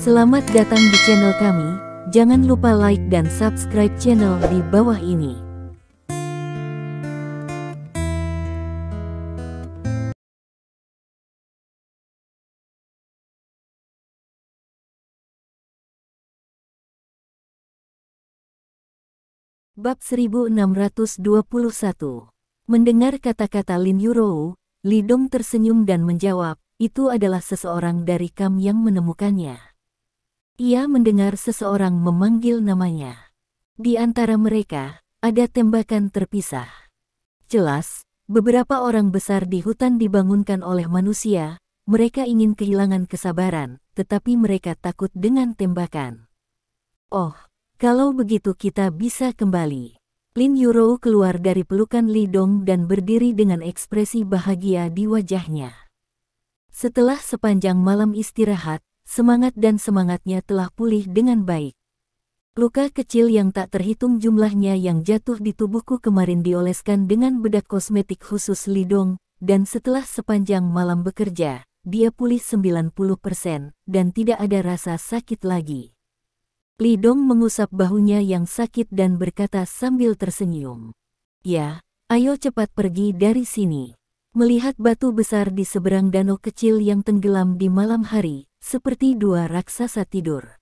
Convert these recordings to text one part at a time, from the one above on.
Selamat datang di channel kami, jangan lupa like dan subscribe channel di bawah ini. Bab 1621. Mendengar kata-kata Lin Yurou, Li Dong tersenyum dan menjawab, itu adalah seseorang dari Kam yang menemukannya. Ia mendengar seseorang memanggil namanya. Di antara mereka, ada tembakan terpisah. Jelas, beberapa orang besar di hutan dibangunkan oleh manusia, mereka ingin kehilangan kesabaran, tetapi mereka takut dengan tembakan. Oh, kalau begitu kita bisa kembali. Lin Yurou keluar dari pelukan Li Dong dan berdiri dengan ekspresi bahagia di wajahnya. Setelah sepanjang malam istirahat, semangat dan semangatnya telah pulih dengan baik. Luka kecil yang tak terhitung jumlahnya yang jatuh di tubuhku kemarin dioleskan dengan bedak kosmetik khusus Li Dong, dan setelah sepanjang malam bekerja, dia pulih 90% dan tidak ada rasa sakit lagi. Li Dong mengusap bahunya yang sakit dan berkata sambil tersenyum. Ya, ayo cepat pergi dari sini. Melihat batu besar di seberang danau kecil yang tenggelam di malam hari, seperti dua raksasa tidur.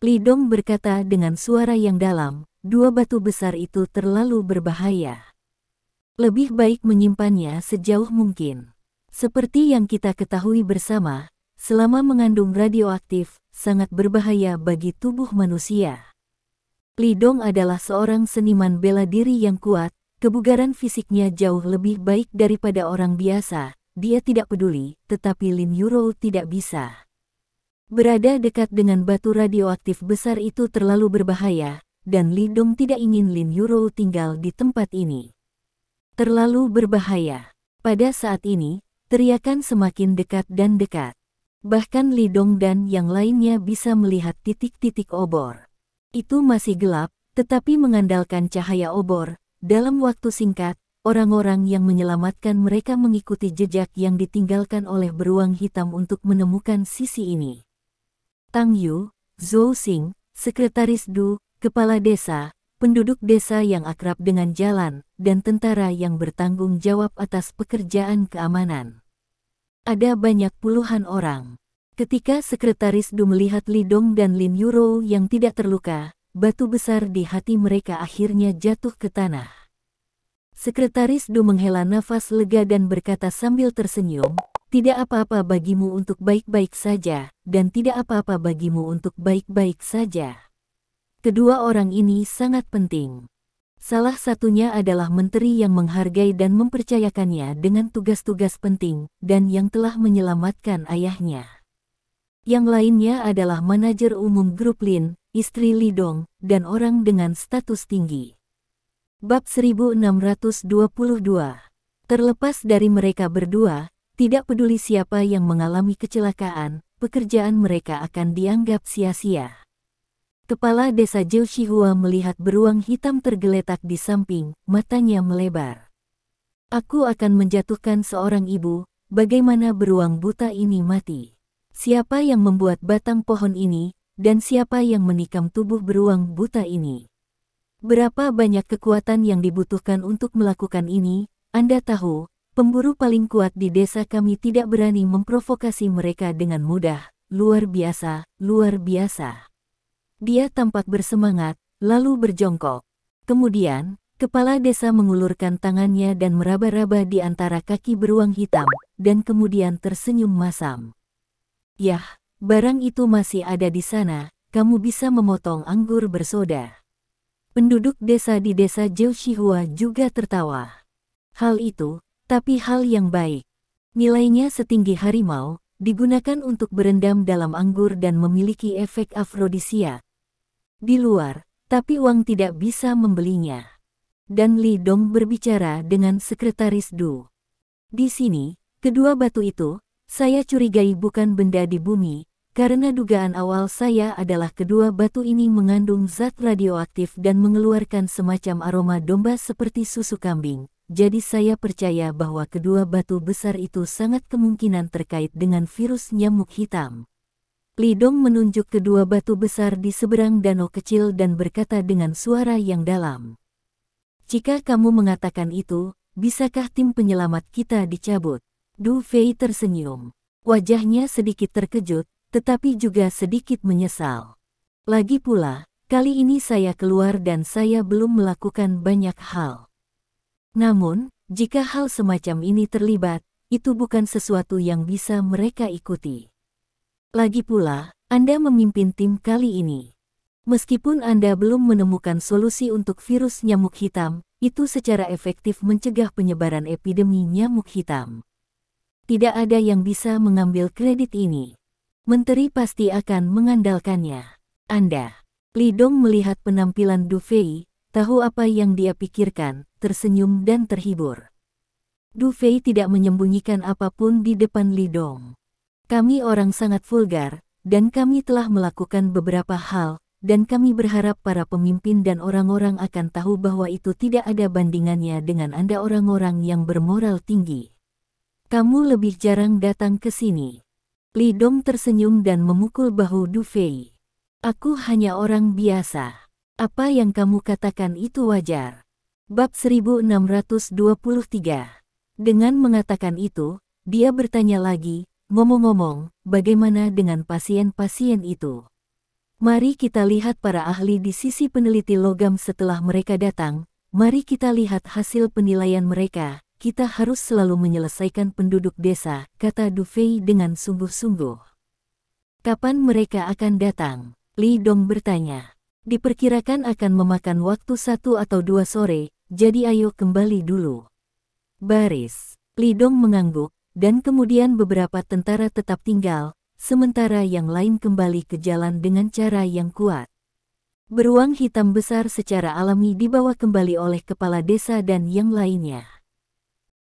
Li Dong berkata dengan suara yang dalam, dua batu besar itu terlalu berbahaya. Lebih baik menyimpannya sejauh mungkin. Seperti yang kita ketahui bersama, selama mengandung radioaktif, sangat berbahaya bagi tubuh manusia. Li Dong adalah seorang seniman bela diri yang kuat, kebugaran fisiknya jauh lebih baik daripada orang biasa, dia tidak peduli, tetapi Lin Yurou tidak bisa. Berada dekat dengan batu radioaktif besar itu terlalu berbahaya, dan Li Dong tidak ingin Lin Yurou tinggal di tempat ini. Terlalu berbahaya. Pada saat ini, teriakan semakin dekat dan dekat. Bahkan Li Dong dan yang lainnya bisa melihat titik-titik obor. Itu masih gelap, tetapi mengandalkan cahaya obor, dalam waktu singkat, orang-orang yang menyelamatkan mereka mengikuti jejak yang ditinggalkan oleh beruang hitam untuk menemukan sisi ini. Tang Yu, Zhou Xing, Sekretaris Du, Kepala Desa, penduduk desa yang akrab dengan jalan, dan tentara yang bertanggung jawab atas pekerjaan keamanan. Ada banyak puluhan orang. Ketika Sekretaris Du melihat Li Dong dan Lin Yurou yang tidak terluka, batu besar di hati mereka akhirnya jatuh ke tanah. Sekretaris Du menghela nafas lega dan berkata sambil tersenyum, tidak apa-apa bagimu untuk baik-baik saja, dan tidak apa-apa bagimu untuk baik-baik saja. Kedua orang ini sangat penting. Salah satunya adalah menteri yang menghargai dan mempercayakannya dengan tugas-tugas penting, dan yang telah menyelamatkan ayahnya. Yang lainnya adalah manajer umum grup Lin, istri Li Dong, dan orang dengan status tinggi. Bab 1622. Terlepas dari mereka berdua, tidak peduli siapa yang mengalami kecelakaan, pekerjaan mereka akan dianggap sia-sia. Kepala desa Zhou Shihua melihat beruang hitam tergeletak di samping, matanya melebar. Aku akan menjatuhkan seorang ibu, bagaimana beruang buta ini mati? Siapa yang membuat batang pohon ini, dan siapa yang menikam tubuh beruang buta ini? Berapa banyak kekuatan yang dibutuhkan untuk melakukan ini? Anda tahu, pemburu paling kuat di desa kami tidak berani memprovokasi mereka dengan mudah. Luar biasa, luar biasa. Dia tampak bersemangat, lalu berjongkok. Kemudian, kepala desa mengulurkan tangannya dan meraba-raba di antara kaki beruang hitam, dan kemudian tersenyum masam. Yah, barang itu masih ada di sana, kamu bisa memotong anggur bersoda. Penduduk desa di desa Zhou Shihua juga tertawa. Hal itu, tapi hal yang baik. Nilainya setinggi harimau, digunakan untuk berendam dalam anggur dan memiliki efek afrodisia. Di luar, tapi uang tidak bisa membelinya. Dan Li Dong berbicara dengan Sekretaris Du. Di sini, kedua batu itu, saya curigai bukan benda di bumi, karena dugaan awal saya adalah kedua batu ini mengandung zat radioaktif dan mengeluarkan semacam aroma domba seperti susu kambing. Jadi saya percaya bahwa kedua batu besar itu sangat kemungkinan terkait dengan virus nyamuk hitam. Li Dong menunjuk kedua batu besar di seberang danau kecil dan berkata dengan suara yang dalam. Jika kamu mengatakan itu, bisakah tim penyelamat kita dicabut? Du Fei tersenyum. Wajahnya sedikit terkejut, tetapi juga sedikit menyesal. Lagi pula, kali ini saya keluar dan saya belum melakukan banyak hal. Namun, jika hal semacam ini terlibat, itu bukan sesuatu yang bisa mereka ikuti. Lagi pula, Anda memimpin tim kali ini. Meskipun Anda belum menemukan solusi untuk virus nyamuk hitam, itu secara efektif mencegah penyebaran epidemi nyamuk hitam. Tidak ada yang bisa mengambil kredit ini. Menteri pasti akan mengandalkannya. Anda. Li Dong melihat penampilan Du Fei, tahu apa yang dia pikirkan, tersenyum dan terhibur. Du Fei tidak menyembunyikan apapun di depan Li Dong. Kami orang sangat vulgar, dan kami telah melakukan beberapa hal, dan kami berharap para pemimpin dan orang-orang akan tahu bahwa itu tidak ada bandingannya dengan Anda orang-orang yang bermoral tinggi. Kamu lebih jarang datang ke sini. Li Dong tersenyum dan memukul bahu Du Fei. Aku hanya orang biasa. Apa yang kamu katakan itu wajar. Bab 1623. Dengan mengatakan itu, dia bertanya lagi, ngomong-ngomong, bagaimana dengan pasien-pasien itu? Mari kita lihat para ahli di sisi peneliti logam setelah mereka datang, mari kita lihat hasil penilaian mereka, kita harus selalu menyelesaikan penduduk desa, kata Du Fei dengan sungguh-sungguh. Kapan mereka akan datang? Li Dong bertanya. Diperkirakan akan memakan waktu 1 atau 2 sore, jadi ayo kembali dulu. Baris. Li Dong mengangguk, dan kemudian beberapa tentara tetap tinggal, sementara yang lain kembali ke jalan dengan cara yang kuat. Beruang hitam besar secara alami dibawa kembali oleh kepala desa dan yang lainnya.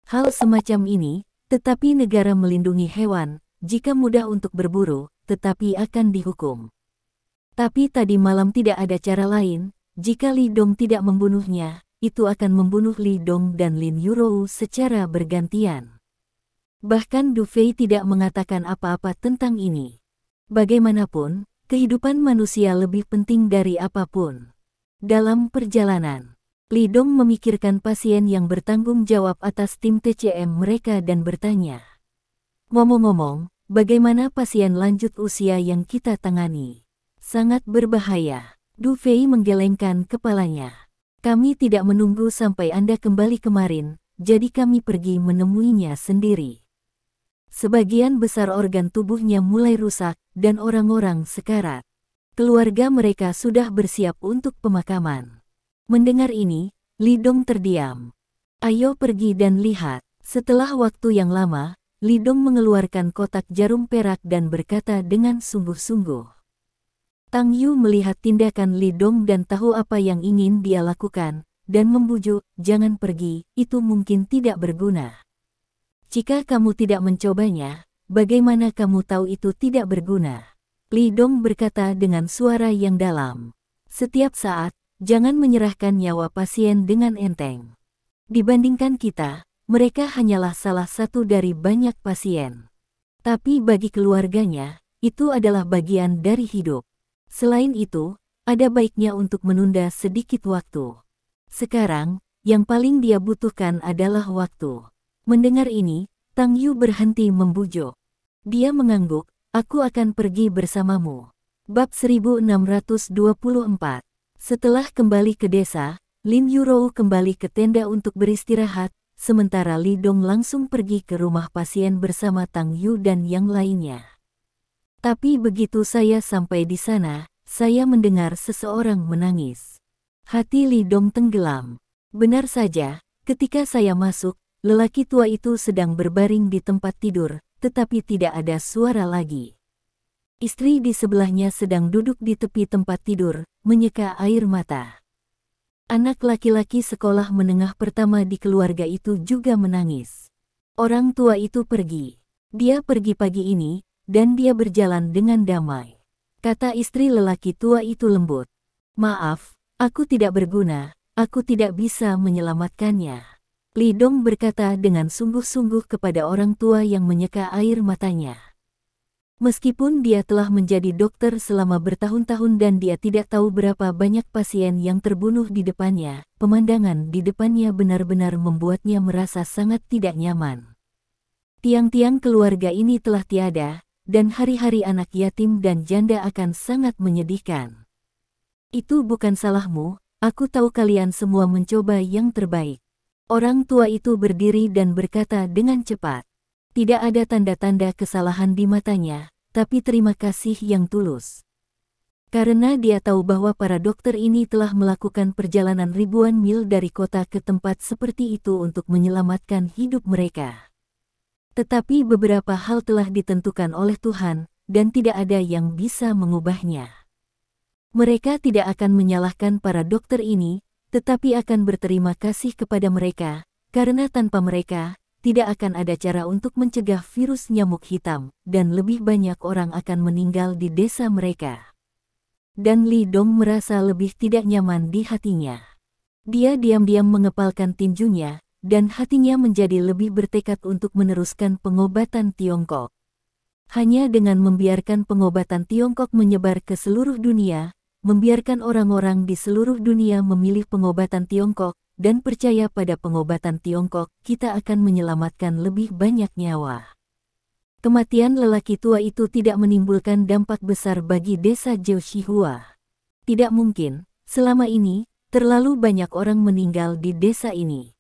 Hal semacam ini, tetapi negara melindungi hewan, jika mudah untuk berburu, tetapi akan dihukum. Tapi tadi malam tidak ada cara lain, jika Li Dong tidak membunuhnya, itu akan membunuh Li Dong dan Lin Yurou secara bergantian. Bahkan Du Fei tidak mengatakan apa-apa tentang ini. Bagaimanapun, kehidupan manusia lebih penting dari apapun. Dalam perjalanan, Li Dong memikirkan pasien yang bertanggung jawab atas tim TCM mereka dan bertanya. Ngomong-ngomong, bagaimana pasien lanjut usia yang kita tangani? Sangat berbahaya. Du Fei menggelengkan kepalanya. Kami tidak menunggu sampai Anda kembali kemarin, jadi kami pergi menemuinya sendiri. Sebagian besar organ tubuhnya mulai rusak, dan orang-orang sekarat. Keluarga mereka sudah bersiap untuk pemakaman. Mendengar ini, Li Dong terdiam. Ayo pergi dan lihat. Setelah waktu yang lama, Li Dong mengeluarkan kotak jarum perak dan berkata dengan sungguh-sungguh. Tang Yu melihat tindakan Li Dong dan tahu apa yang ingin dia lakukan, dan membujuk, jangan pergi, itu mungkin tidak berguna. Jika kamu tidak mencobanya, bagaimana kamu tahu itu tidak berguna? Li Dong berkata dengan suara yang dalam. Setiap saat, jangan menyerahkan nyawa pasien dengan enteng. Dibandingkan kita, mereka hanyalah salah satu dari banyak pasien. Tapi bagi keluarganya, itu adalah bagian dari hidup. Selain itu, ada baiknya untuk menunda sedikit waktu. Sekarang, yang paling dia butuhkan adalah waktu. Mendengar ini, Tang Yu berhenti membujuk. Dia mengangguk, aku akan pergi bersamamu. Bab 1624. Setelah kembali ke desa, Lin Yurou kembali ke tenda untuk beristirahat, sementara Li Dong langsung pergi ke rumah pasien bersama Tang Yu dan yang lainnya. Tapi begitu saya sampai di sana, saya mendengar seseorang menangis. Hati Li Dong tenggelam. Benar saja, ketika saya masuk, lelaki tua itu sedang berbaring di tempat tidur, tetapi tidak ada suara lagi. Istri di sebelahnya sedang duduk di tepi tempat tidur, menyeka air mata. Anak laki-laki sekolah menengah pertama di keluarga itu juga menangis. Orang tua itu pergi. Dia pergi pagi ini, dan dia berjalan dengan damai. Kata istri lelaki tua itu lembut. Maaf, aku tidak berguna, aku tidak bisa menyelamatkannya. Li Dong berkata dengan sungguh-sungguh kepada orang tua yang menyeka air matanya. Meskipun dia telah menjadi dokter selama bertahun-tahun dan dia tidak tahu berapa banyak pasien yang terbunuh di depannya, pemandangan di depannya benar-benar membuatnya merasa sangat tidak nyaman. Tiang-tiang keluarga ini telah tiada, dan hari-hari anak yatim dan janda akan sangat menyedihkan. Itu bukan salahmu, aku tahu kalian semua mencoba yang terbaik. Orang tua itu berdiri dan berkata dengan cepat. Tidak ada tanda-tanda kesalahan di matanya, tapi terima kasih yang tulus. Karena dia tahu bahwa para dokter ini telah melakukan perjalanan ribuan mil dari kota ke tempat seperti itu untuk menyelamatkan hidup mereka. Tetapi beberapa hal telah ditentukan oleh Tuhan, dan tidak ada yang bisa mengubahnya. Mereka tidak akan menyalahkan para dokter ini, tetapi akan berterima kasih kepada mereka, karena tanpa mereka, tidak akan ada cara untuk mencegah virus nyamuk hitam, dan lebih banyak orang akan meninggal di desa mereka. Dan Li Dong merasa lebih tidak nyaman di hatinya. Dia diam-diam mengepalkan tinjunya, dan hatinya menjadi lebih bertekad untuk meneruskan pengobatan Tiongkok. Hanya dengan membiarkan pengobatan Tiongkok menyebar ke seluruh dunia, membiarkan orang-orang di seluruh dunia memilih pengobatan Tiongkok, dan percaya pada pengobatan Tiongkok, kita akan menyelamatkan lebih banyak nyawa. Kematian lelaki tua itu tidak menimbulkan dampak besar bagi desa Jiuxihua. Tidak mungkin, selama ini, terlalu banyak orang meninggal di desa ini.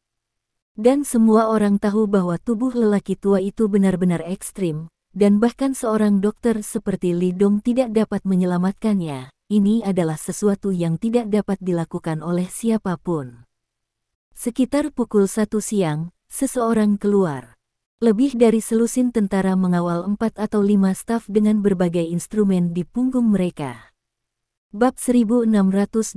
Dan semua orang tahu bahwa tubuh lelaki tua itu benar-benar ekstrim, dan bahkan seorang dokter seperti Li Dong tidak dapat menyelamatkannya. Ini adalah sesuatu yang tidak dapat dilakukan oleh siapapun. Sekitar pukul 1 siang, seseorang keluar. Lebih dari selusin tentara mengawal 4 atau 5 staf dengan berbagai instrumen di punggung mereka. Bab 1625.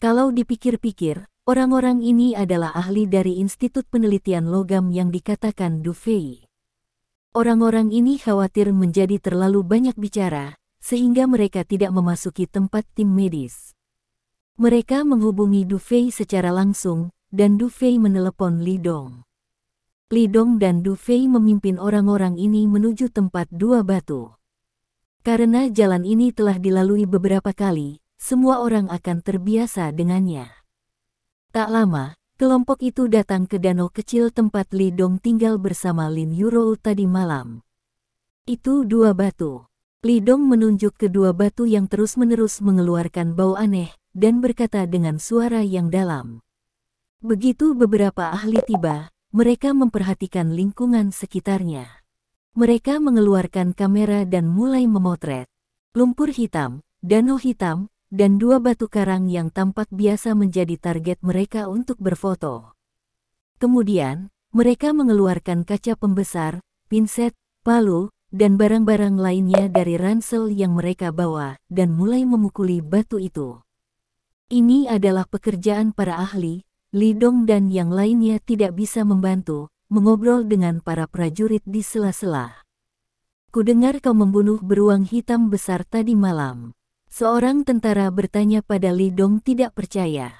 Kalau dipikir-pikir, orang-orang ini adalah ahli dari Institut Penelitian Logam yang dikatakan Du Fei. Orang-orang ini khawatir menjadi terlalu banyak bicara, sehingga mereka tidak memasuki tempat tim medis. Mereka menghubungi Du Fei secara langsung, dan Du Fei menelepon Li Dong. Li Dong dan Du Fei memimpin orang-orang ini menuju tempat Dua Batu. Karena jalan ini telah dilalui beberapa kali, semua orang akan terbiasa dengannya. Tak lama, kelompok itu datang ke danau kecil tempat Li Dong tinggal bersama Lin Yurou tadi malam. Itu Dua Batu. Li Dong menunjuk ke Dua Batu yang terus-menerus mengeluarkan bau aneh, dan berkata dengan suara yang dalam. Begitu beberapa ahli tiba, mereka memperhatikan lingkungan sekitarnya. Mereka mengeluarkan kamera dan mulai memotret. Lumpur hitam, danau hitam, dan dua batu karang yang tampak biasa menjadi target mereka untuk berfoto. Kemudian, mereka mengeluarkan kaca pembesar, pinset, palu, dan barang-barang lainnya dari ransel yang mereka bawa, dan mulai memukuli batu itu. Ini adalah pekerjaan para ahli. Li Dong dan yang lainnya tidak bisa membantu, mengobrol dengan para prajurit di sela-sela. Kudengar kau membunuh beruang hitam besar tadi malam. Seorang tentara bertanya pada Li Dong tidak percaya.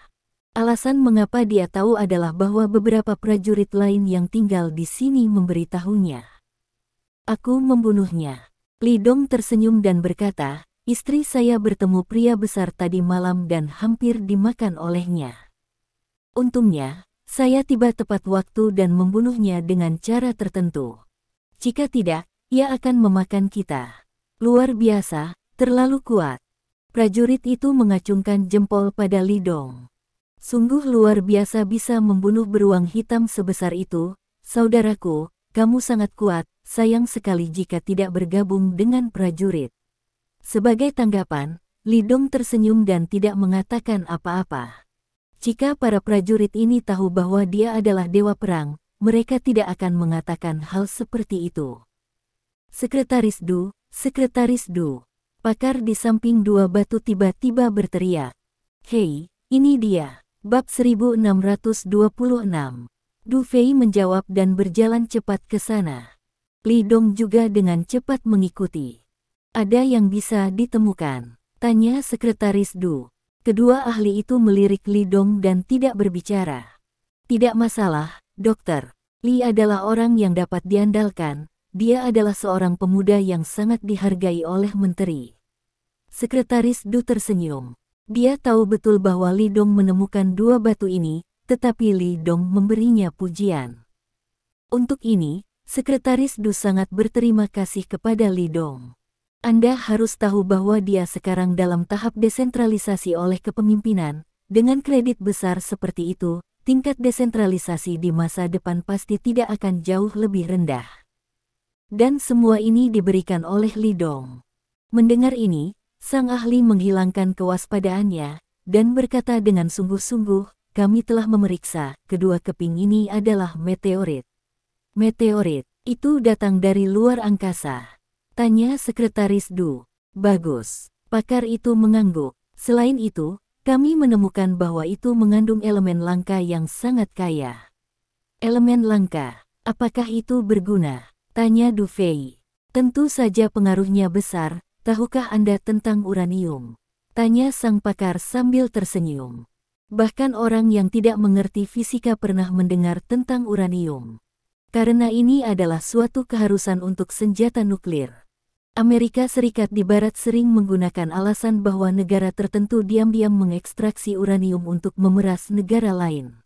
Alasan mengapa dia tahu adalah bahwa beberapa prajurit lain yang tinggal di sini memberitahunya. Aku membunuhnya. Li Dong tersenyum dan berkata, istri saya bertemu pria besar tadi malam dan hampir dimakan olehnya. Untungnya, saya tiba tepat waktu dan membunuhnya dengan cara tertentu. Jika tidak, ia akan memakan kita. Luar biasa, terlalu kuat. Prajurit itu mengacungkan jempol pada Li Dong. Sungguh luar biasa bisa membunuh beruang hitam sebesar itu. Saudaraku, kamu sangat kuat, sayang sekali jika tidak bergabung dengan prajurit. Sebagai tanggapan, Li Dong tersenyum dan tidak mengatakan apa-apa. Jika para prajurit ini tahu bahwa dia adalah dewa perang, mereka tidak akan mengatakan hal seperti itu. Sekretaris Du, Sekretaris Du. Pakar di samping Dua Batu tiba-tiba berteriak. Hei, ini dia. Bab 1626. Du Fei menjawab dan berjalan cepat ke sana. Li Dong juga dengan cepat mengikuti. Ada yang bisa ditemukan? Tanya Sekretaris Du. Kedua ahli itu melirik Li Dong dan tidak berbicara. Tidak masalah, dokter. Li adalah orang yang dapat diandalkan, dia adalah seorang pemuda yang sangat dihargai oleh menteri. Sekretaris Du tersenyum. Dia tahu betul bahwa Li Dong menemukan dua batu ini, tetapi Li Dong memberinya pujian. Untuk ini, Sekretaris Du sangat berterima kasih kepada Li Dong. Anda harus tahu bahwa dia sekarang dalam tahap desentralisasi oleh kepemimpinan. Dengan kredit besar seperti itu, tingkat desentralisasi di masa depan pasti tidak akan jauh lebih rendah. Dan semua ini diberikan oleh Li Dong. Mendengar ini, sang ahli menghilangkan kewaspadaannya, dan berkata dengan sungguh-sungguh, kami telah memeriksa, kedua keping ini adalah meteorit. Meteorit, itu datang dari luar angkasa. Tanya Sekretaris Du. Bagus. Pakar itu mengangguk. Selain itu, kami menemukan bahwa itu mengandung elemen langka yang sangat kaya. Elemen langka, apakah itu berguna? Tanya Du Fei. Tentu saja pengaruhnya besar, tahukah Anda tentang uranium? Tanya sang pakar sambil tersenyum. Bahkan orang yang tidak mengerti fisika pernah mendengar tentang uranium. Karena ini adalah suatu keharusan untuk senjata nuklir. Amerika Serikat di Barat sering menggunakan alasan bahwa negara tertentu diam-diam mengekstraksi uranium untuk memeras negara lain.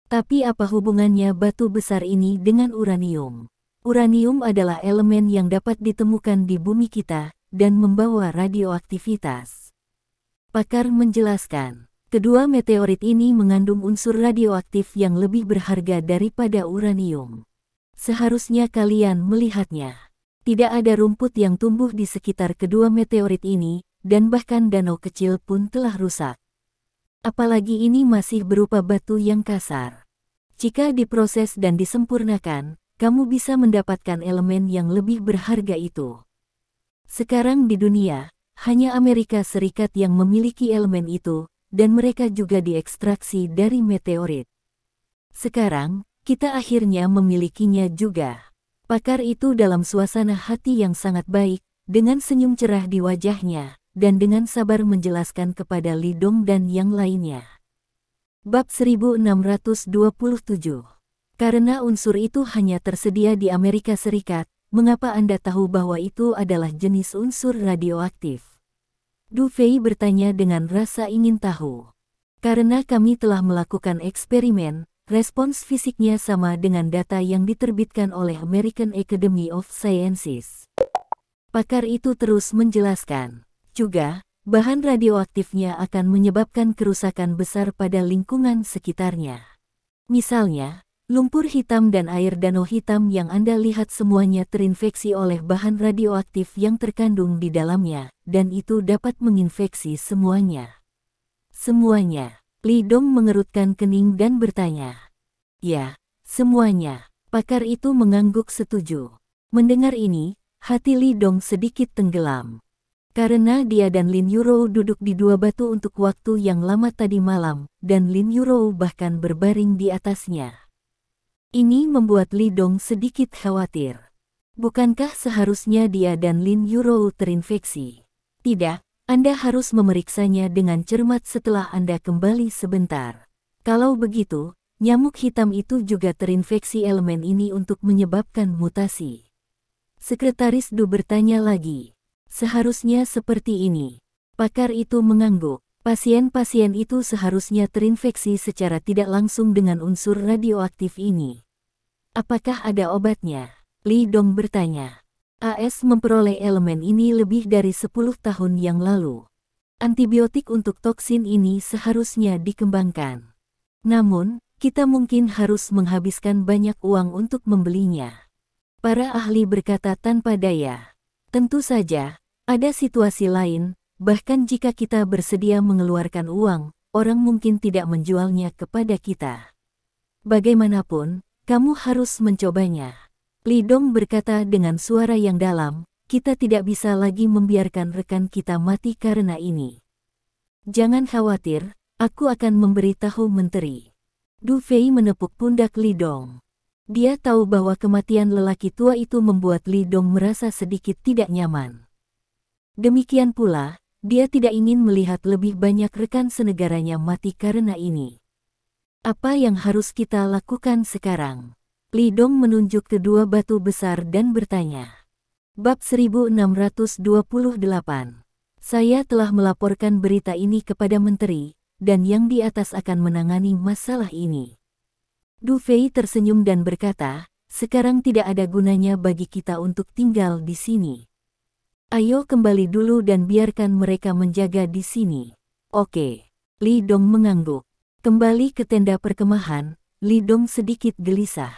Tapi apa hubungannya batu besar ini dengan uranium? Uranium adalah elemen yang dapat ditemukan di bumi kita dan membawa radioaktivitas. Pakar menjelaskan, kedua meteorit ini mengandung unsur radioaktif yang lebih berharga daripada uranium. Seharusnya kalian melihatnya. Tidak ada rumput yang tumbuh di sekitar kedua meteorit ini, dan bahkan danau kecil pun telah rusak. Apalagi ini masih berupa batu yang kasar. Jika diproses dan disempurnakan, kamu bisa mendapatkan elemen yang lebih berharga itu. Sekarang di dunia, hanya Amerika Serikat yang memiliki elemen itu, dan mereka juga diekstraksi dari meteorit. Sekarang, kita akhirnya memilikinya juga. Pakar itu dalam suasana hati yang sangat baik, dengan senyum cerah di wajahnya, dan dengan sabar menjelaskan kepada Li Dong dan yang lainnya. Bab 1627. Karena unsur itu hanya tersedia di Amerika Serikat, mengapa Anda tahu bahwa itu adalah jenis unsur radioaktif? Du Fei bertanya dengan rasa ingin tahu. Karena kami telah melakukan eksperimen, respons fisiknya sama dengan data yang diterbitkan oleh American Academy of Sciences. Pakar itu terus menjelaskan. Juga, bahan radioaktifnya akan menyebabkan kerusakan besar pada lingkungan sekitarnya. Misalnya, lumpur hitam dan air danau hitam yang Anda lihat semuanya terinfeksi oleh bahan radioaktif yang terkandung di dalamnya, dan itu dapat menginfeksi semuanya. Semuanya. Li Dong mengerutkan kening dan bertanya. Ya, semuanya. Pakar itu mengangguk setuju. Mendengar ini, hati Li Dong sedikit tenggelam. Karena dia dan Lin Yurou duduk di dua batu untuk waktu yang lama tadi malam, dan Lin Yurou bahkan berbaring di atasnya. Ini membuat Li Dong sedikit khawatir. Bukankah seharusnya dia dan Lin Yurou terinfeksi? Tidak. Anda harus memeriksanya dengan cermat setelah Anda kembali sebentar. Kalau begitu, nyamuk hitam itu juga terinfeksi elemen ini untuk menyebabkan mutasi. Sekretaris Du bertanya lagi. Seharusnya seperti ini. Pakar itu mengangguk. Pasien-pasien itu seharusnya terinfeksi secara tidak langsung dengan unsur radioaktif ini. Apakah ada obatnya? Li Dong bertanya. AS memperoleh elemen ini lebih dari 10 tahun yang lalu. Antibiotik untuk toksin ini seharusnya dikembangkan. Namun, kita mungkin harus menghabiskan banyak uang untuk membelinya. Para ahli berkata tanpa daya. Tentu saja, ada situasi lain, bahkan jika kita bersedia mengeluarkan uang, orang mungkin tidak menjualnya kepada kita. Bagaimanapun, kamu harus mencobanya. Li Dong berkata dengan suara yang dalam, kita tidak bisa lagi membiarkan rekan kita mati karena ini. Jangan khawatir, aku akan memberitahu menteri. Du Fei menepuk pundak Li Dong. Dia tahu bahwa kematian lelaki tua itu membuat Li Dong merasa sedikit tidak nyaman. Demikian pula, dia tidak ingin melihat lebih banyak rekan senegaranya mati karena ini. Apa yang harus kita lakukan sekarang? Li Dong menunjuk kedua batu besar dan bertanya. Bab 1628. Saya telah melaporkan berita ini kepada menteri, dan yang di atas akan menangani masalah ini. Du Fei tersenyum dan berkata, sekarang tidak ada gunanya bagi kita untuk tinggal di sini. Ayo kembali dulu dan biarkan mereka menjaga di sini. Oke. Li Dong mengangguk. Kembali ke tenda perkemahan, Li Dong sedikit gelisah.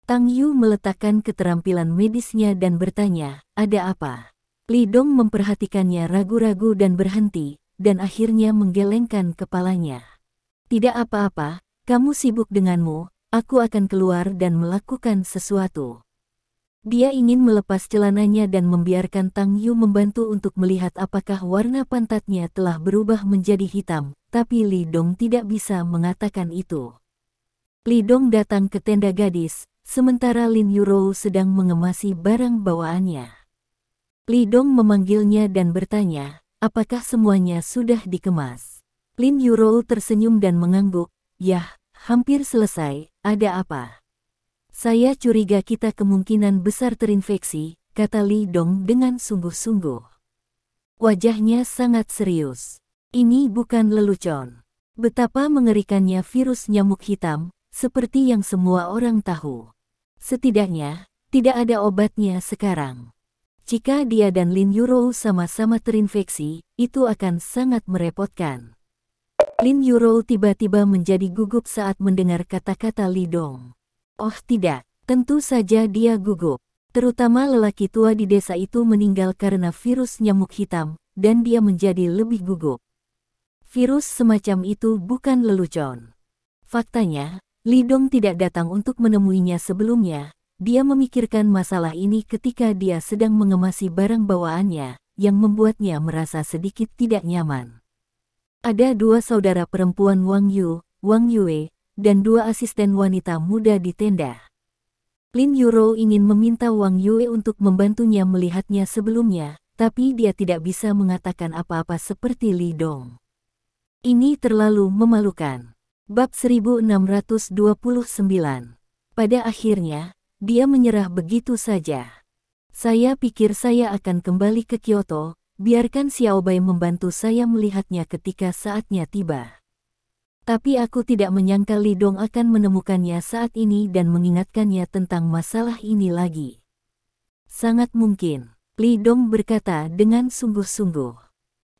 Tang Yu meletakkan keterampilan medisnya dan bertanya, ada apa? Li Dong memperhatikannya ragu-ragu dan berhenti, dan akhirnya menggelengkan kepalanya. Tidak apa-apa, kamu sibuk denganmu, aku akan keluar dan melakukan sesuatu. Dia ingin melepas celananya dan membiarkan Tang Yu membantu untuk melihat apakah warna pantatnya telah berubah menjadi hitam, tapi Li Dong tidak bisa mengatakan itu. Li Dong datang ke tenda gadis, sementara Lin Yurou sedang mengemasi barang bawaannya. Li Dong memanggilnya dan bertanya, apakah semuanya sudah dikemas? Lin Yurou tersenyum dan mengangguk, yah, hampir selesai, ada apa? Saya curiga kita kemungkinan besar terinfeksi, kata Li Dong dengan sungguh-sungguh. Wajahnya sangat serius. Ini bukan lelucon. Betapa mengerikannya virus nyamuk hitam, seperti yang semua orang tahu. Setidaknya, tidak ada obatnya sekarang. Jika dia dan Lin Yurou sama-sama terinfeksi, itu akan sangat merepotkan. Lin Yurou tiba-tiba menjadi gugup saat mendengar kata-kata Li Dong. Oh tidak, tentu saja dia gugup. Terutama lelaki tua di desa itu meninggal karena virus nyamuk hitam, dan dia menjadi lebih gugup. Virus semacam itu bukan lelucon. Faktanya, Li Dong tidak datang untuk menemuinya sebelumnya. Dia memikirkan masalah ini ketika dia sedang mengemasi barang bawaannya, yang membuatnya merasa sedikit tidak nyaman. Ada dua saudara perempuan Wang Yu, Wang Yue, dan dua asisten wanita muda di tenda. Lin Yurou ingin meminta Wang Yue untuk membantunya melihatnya sebelumnya, tapi dia tidak bisa mengatakan apa-apa seperti Li Dong. Ini terlalu memalukan. Bab 1629. Pada akhirnya, dia menyerah begitu saja. Saya pikir saya akan kembali ke Kyoto, biarkan Xiao Bai membantu saya melihatnya ketika saatnya tiba. Tapi aku tidak menyangka Li Dong akan menemukannya saat ini dan mengingatkannya tentang masalah ini lagi. Sangat mungkin, Li Dong berkata dengan sungguh-sungguh.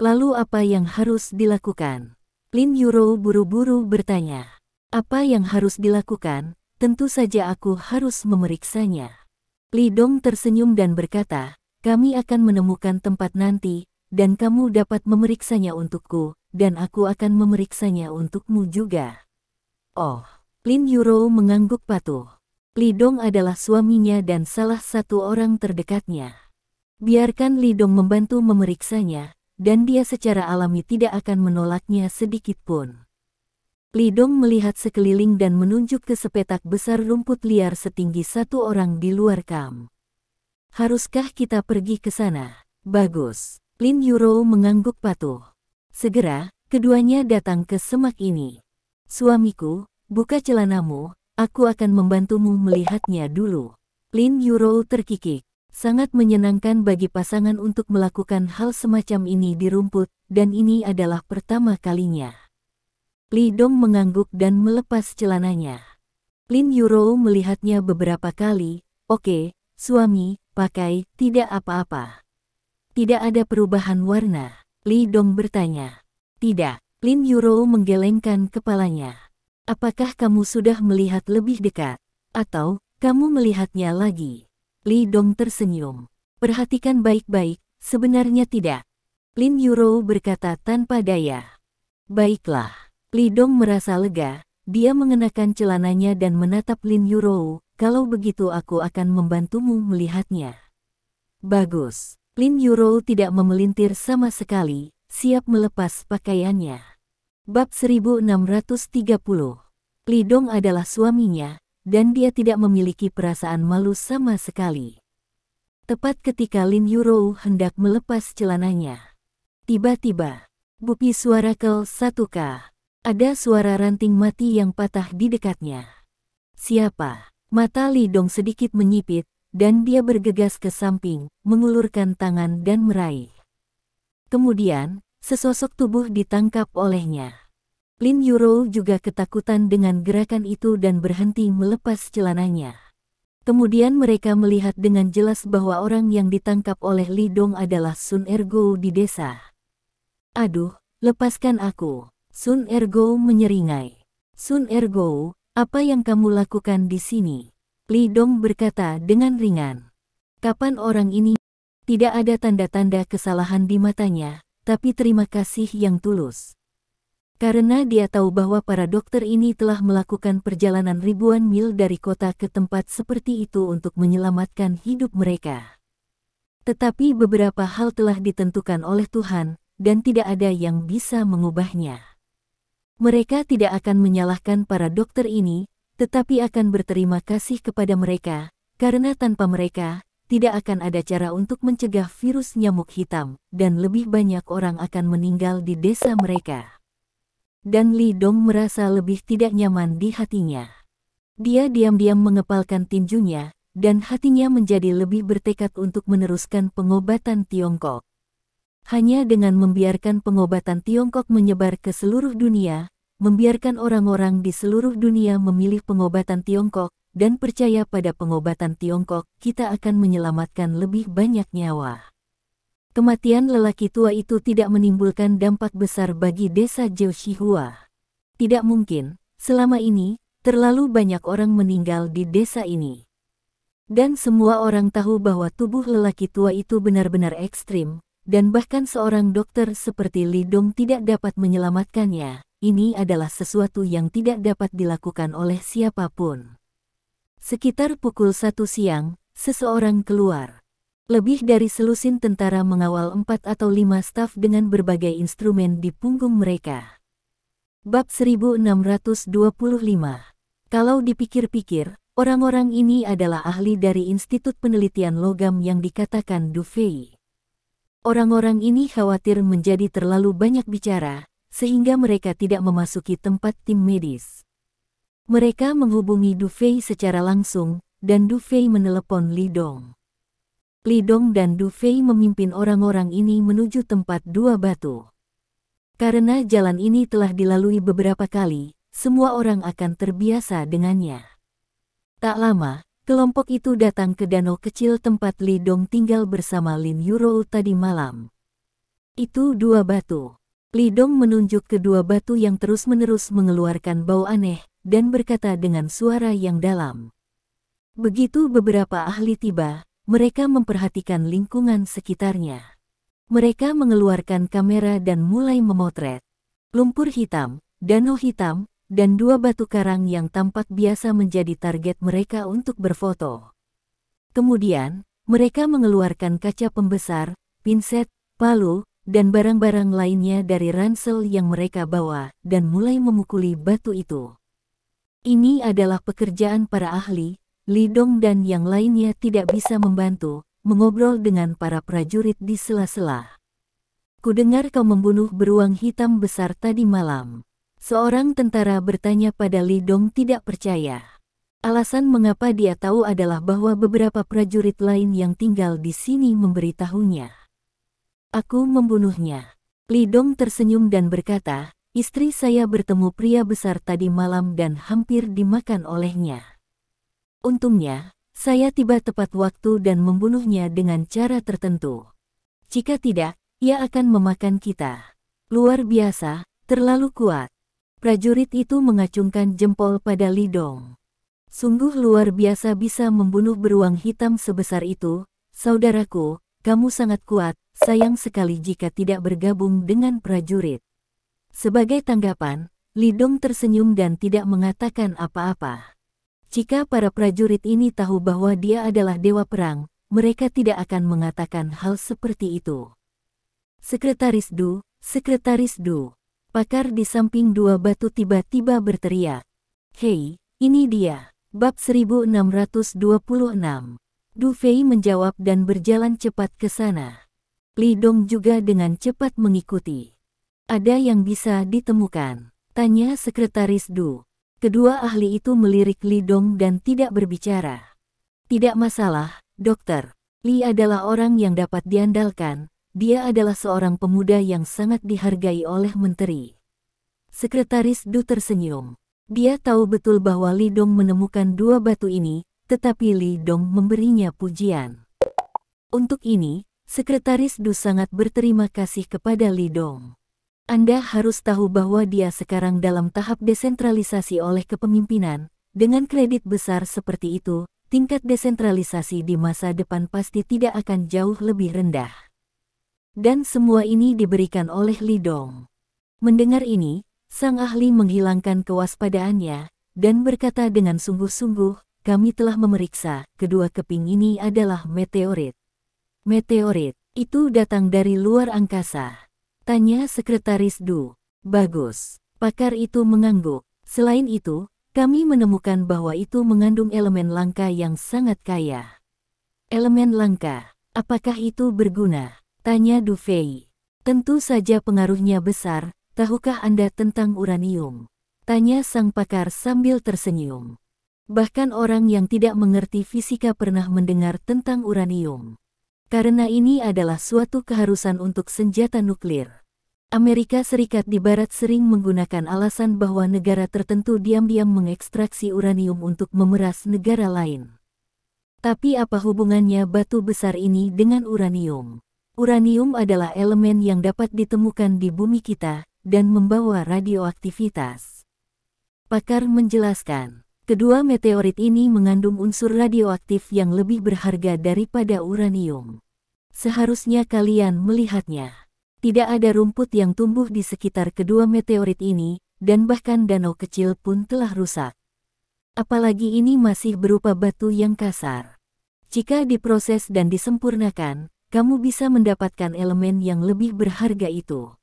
Lalu apa yang harus dilakukan? Lin Yurou buru-buru bertanya. Apa yang harus dilakukan? Tentu saja aku harus memeriksanya. Li Dong tersenyum dan berkata, kami akan menemukan tempat nanti, dan kamu dapat memeriksanya untukku, dan aku akan memeriksanya untukmu juga. Oh, Lin Yurou mengangguk patuh. Li Dong adalah suaminya dan salah satu orang terdekatnya. Biarkan Li Dong membantu memeriksanya, dan dia secara alami tidak akan menolaknya sedikit pun. Li Dong melihat sekeliling dan menunjuk ke sepetak besar rumput liar setinggi satu orang di luar kamp. Haruskah kita pergi ke sana? Bagus. Lin Yurou mengangguk patuh. Segera, keduanya datang ke semak ini. Suamiku, buka celanamu, aku akan membantumu melihatnya dulu. Lin Yurou terkikik. Sangat menyenangkan bagi pasangan untuk melakukan hal semacam ini di rumput, dan ini adalah pertama kalinya. Li Dong mengangguk dan melepas celananya. Lin Yurou melihatnya beberapa kali. Oke, suami, pakai, tidak apa-apa. Tidak ada perubahan warna. Li Dong bertanya. Tidak. Lin Yurou menggelengkan kepalanya. Apakah kamu sudah melihat lebih dekat? Atau, kamu melihatnya lagi? Li Dong tersenyum. Perhatikan baik-baik, sebenarnya tidak. Lin Yurou berkata tanpa daya. Baiklah. Li Dong merasa lega, dia mengenakan celananya dan menatap Lin Yurou, kalau begitu aku akan membantumu melihatnya. Bagus. Lin Yurou tidak memelintir sama sekali, siap melepas pakaiannya. Bab 1630. Li Dong adalah suaminya, dan dia tidak memiliki perasaan malu sama sekali. Tepat ketika Lin Yurou hendak melepas celananya. Tiba-tiba, bupi suara kel 1K. Ada suara ranting mati yang patah di dekatnya. Siapa? Mata Li Dong sedikit menyipit, dan dia bergegas ke samping, mengulurkan tangan dan meraih. Kemudian, sesosok tubuh ditangkap olehnya. Lin Yuro juga ketakutan dengan gerakan itu dan berhenti melepas celananya. Kemudian mereka melihat dengan jelas bahwa orang yang ditangkap oleh Li Dong adalah Sun Ergo di desa. Aduh, lepaskan aku. Sun Ergo menyeringai. Sun Ergo, apa yang kamu lakukan di sini? Li Dong berkata dengan ringan. Kapan orang ini? Tidak ada tanda-tanda kesalahan di matanya, tapi terima kasih yang tulus. Karena dia tahu bahwa para dokter ini telah melakukan perjalanan ribuan mil dari kota ke tempat seperti itu untuk menyelamatkan hidup mereka. Tetapi beberapa hal telah ditentukan oleh Tuhan, dan tidak ada yang bisa mengubahnya. Mereka tidak akan menyalahkan para dokter ini, tetapi akan berterima kasih kepada mereka, karena tanpa mereka, tidak akan ada cara untuk mencegah virus nyamuk hitam, dan lebih banyak orang akan meninggal di desa mereka. Dan Li Dong merasa lebih tidak nyaman di hatinya. Dia diam-diam mengepalkan tinjunya, dan hatinya menjadi lebih bertekad untuk meneruskan pengobatan Tiongkok. Hanya dengan membiarkan pengobatan Tiongkok menyebar ke seluruh dunia, membiarkan orang-orang di seluruh dunia memilih pengobatan Tiongkok, dan percaya pada pengobatan Tiongkok, kita akan menyelamatkan lebih banyak nyawa. Kematian lelaki tua itu tidak menimbulkan dampak besar bagi desa Jiuxihua. Tidak mungkin, selama ini, terlalu banyak orang meninggal di desa ini. Dan semua orang tahu bahwa tubuh lelaki tua itu benar-benar ekstrim, dan bahkan seorang dokter seperti Li Dong tidak dapat menyelamatkannya. Ini adalah sesuatu yang tidak dapat dilakukan oleh siapapun. Sekitar pukul 1 siang, seseorang keluar. Lebih dari selusin tentara mengawal 4 atau 5 staf dengan berbagai instrumen di punggung mereka. Bab 1625. Kalau dipikir-pikir, orang-orang ini adalah ahli dari Institut Penelitian Logam yang dikatakan Du Fei. Orang-orang ini khawatir menjadi terlalu banyak bicara, sehingga mereka tidak memasuki tempat tim medis. Mereka menghubungi Du Fei secara langsung, dan Du Fei menelepon Li Dong. Li Dong dan Du Fei memimpin orang-orang ini menuju tempat dua batu. Karena jalan ini telah dilalui beberapa kali, semua orang akan terbiasa dengannya. Tak lama, kelompok itu datang ke danau kecil tempat Li Dong tinggal bersama Lin Yuro tadi malam. Itu dua batu. Li Dong menunjuk kedua batu yang terus-menerus mengeluarkan bau aneh, dan berkata dengan suara yang dalam. Begitu beberapa ahli tiba, mereka memperhatikan lingkungan sekitarnya. Mereka mengeluarkan kamera dan mulai memotret. Lumpur hitam, danau hitam, dan dua batu karang yang tampak biasa menjadi target mereka untuk berfoto. Kemudian, mereka mengeluarkan kaca pembesar, pinset, palu, dan barang-barang lainnya dari ransel yang mereka bawa, dan mulai memukuli batu itu. Ini adalah pekerjaan para ahli. Li Dong dan yang lainnya tidak bisa membantu, mengobrol dengan para prajurit di sela-sela. Kudengar kau membunuh beruang hitam besar tadi malam. Seorang tentara bertanya pada Li Dong tidak percaya. Alasan mengapa dia tahu adalah bahwa beberapa prajurit lain yang tinggal di sini memberitahunya. Aku membunuhnya. Li Dong tersenyum dan berkata, istri saya bertemu pria besar tadi malam dan hampir dimakan olehnya. Untungnya, saya tiba tepat waktu dan membunuhnya dengan cara tertentu. Jika tidak, ia akan memakan kita. Luar biasa, terlalu kuat. Prajurit itu mengacungkan jempol pada Li Dong. Sungguh luar biasa bisa membunuh beruang hitam sebesar itu, saudaraku, kamu sangat kuat, sayang sekali jika tidak bergabung dengan prajurit. Sebagai tanggapan, Li Dong tersenyum dan tidak mengatakan apa-apa. Jika para prajurit ini tahu bahwa dia adalah dewa perang, mereka tidak akan mengatakan hal seperti itu. Sekretaris Du, pakar di samping dua batu tiba-tiba berteriak. Hei, ini dia. Bab 1626. Du Fei menjawab dan berjalan cepat ke sana. Li Dong juga dengan cepat mengikuti. Ada yang bisa ditemukan? Tanya Sekretaris Du. Kedua ahli itu melirik Li Dong dan tidak berbicara. Tidak masalah, dokter. Li adalah orang yang dapat diandalkan. Dia adalah seorang pemuda yang sangat dihargai oleh menteri. Sekretaris Du tersenyum. Dia tahu betul bahwa Li Dong menemukan dua batu ini, tetapi Li Dong memberinya pujian. Untuk ini, Sekretaris Du sangat berterima kasih kepada Li Dong. Anda harus tahu bahwa dia sekarang dalam tahap desentralisasi oleh kepemimpinan. Dengan kredit besar seperti itu, tingkat desentralisasi di masa depan pasti tidak akan jauh lebih rendah. Dan semua ini diberikan oleh Li Dong. Mendengar ini, sang ahli menghilangkan kewaspadaannya dan berkata dengan sungguh-sungguh, kami telah memeriksa, kedua keping ini adalah meteorit. Meteorit, itu datang dari luar angkasa. Tanya Sekretaris Du. Bagus. Pakar itu mengangguk. Selain itu, kami menemukan bahwa itu mengandung elemen langka yang sangat kaya. Elemen langka, apakah itu berguna? Tanya Du Fei. Tentu saja pengaruhnya besar. Tahukah Anda tentang uranium? Tanya sang pakar sambil tersenyum. Bahkan orang yang tidak mengerti fisika pernah mendengar tentang uranium. Karena ini adalah suatu keharusan untuk senjata nuklir. Amerika Serikat di Barat sering menggunakan alasan bahwa negara tertentu diam-diam mengekstraksi uranium untuk memeras negara lain. Tapi apa hubungannya batu besar ini dengan uranium? Uranium adalah elemen yang dapat ditemukan di bumi kita dan membawa radioaktivitas. Pakar menjelaskan, kedua meteorit ini mengandung unsur radioaktif yang lebih berharga daripada uranium. Seharusnya kalian melihatnya. Tidak ada rumput yang tumbuh di sekitar kedua meteorit ini, dan bahkan danau kecil pun telah rusak. Apalagi ini masih berupa batu yang kasar. Jika diproses dan disempurnakan, kamu bisa mendapatkan elemen yang lebih berharga itu.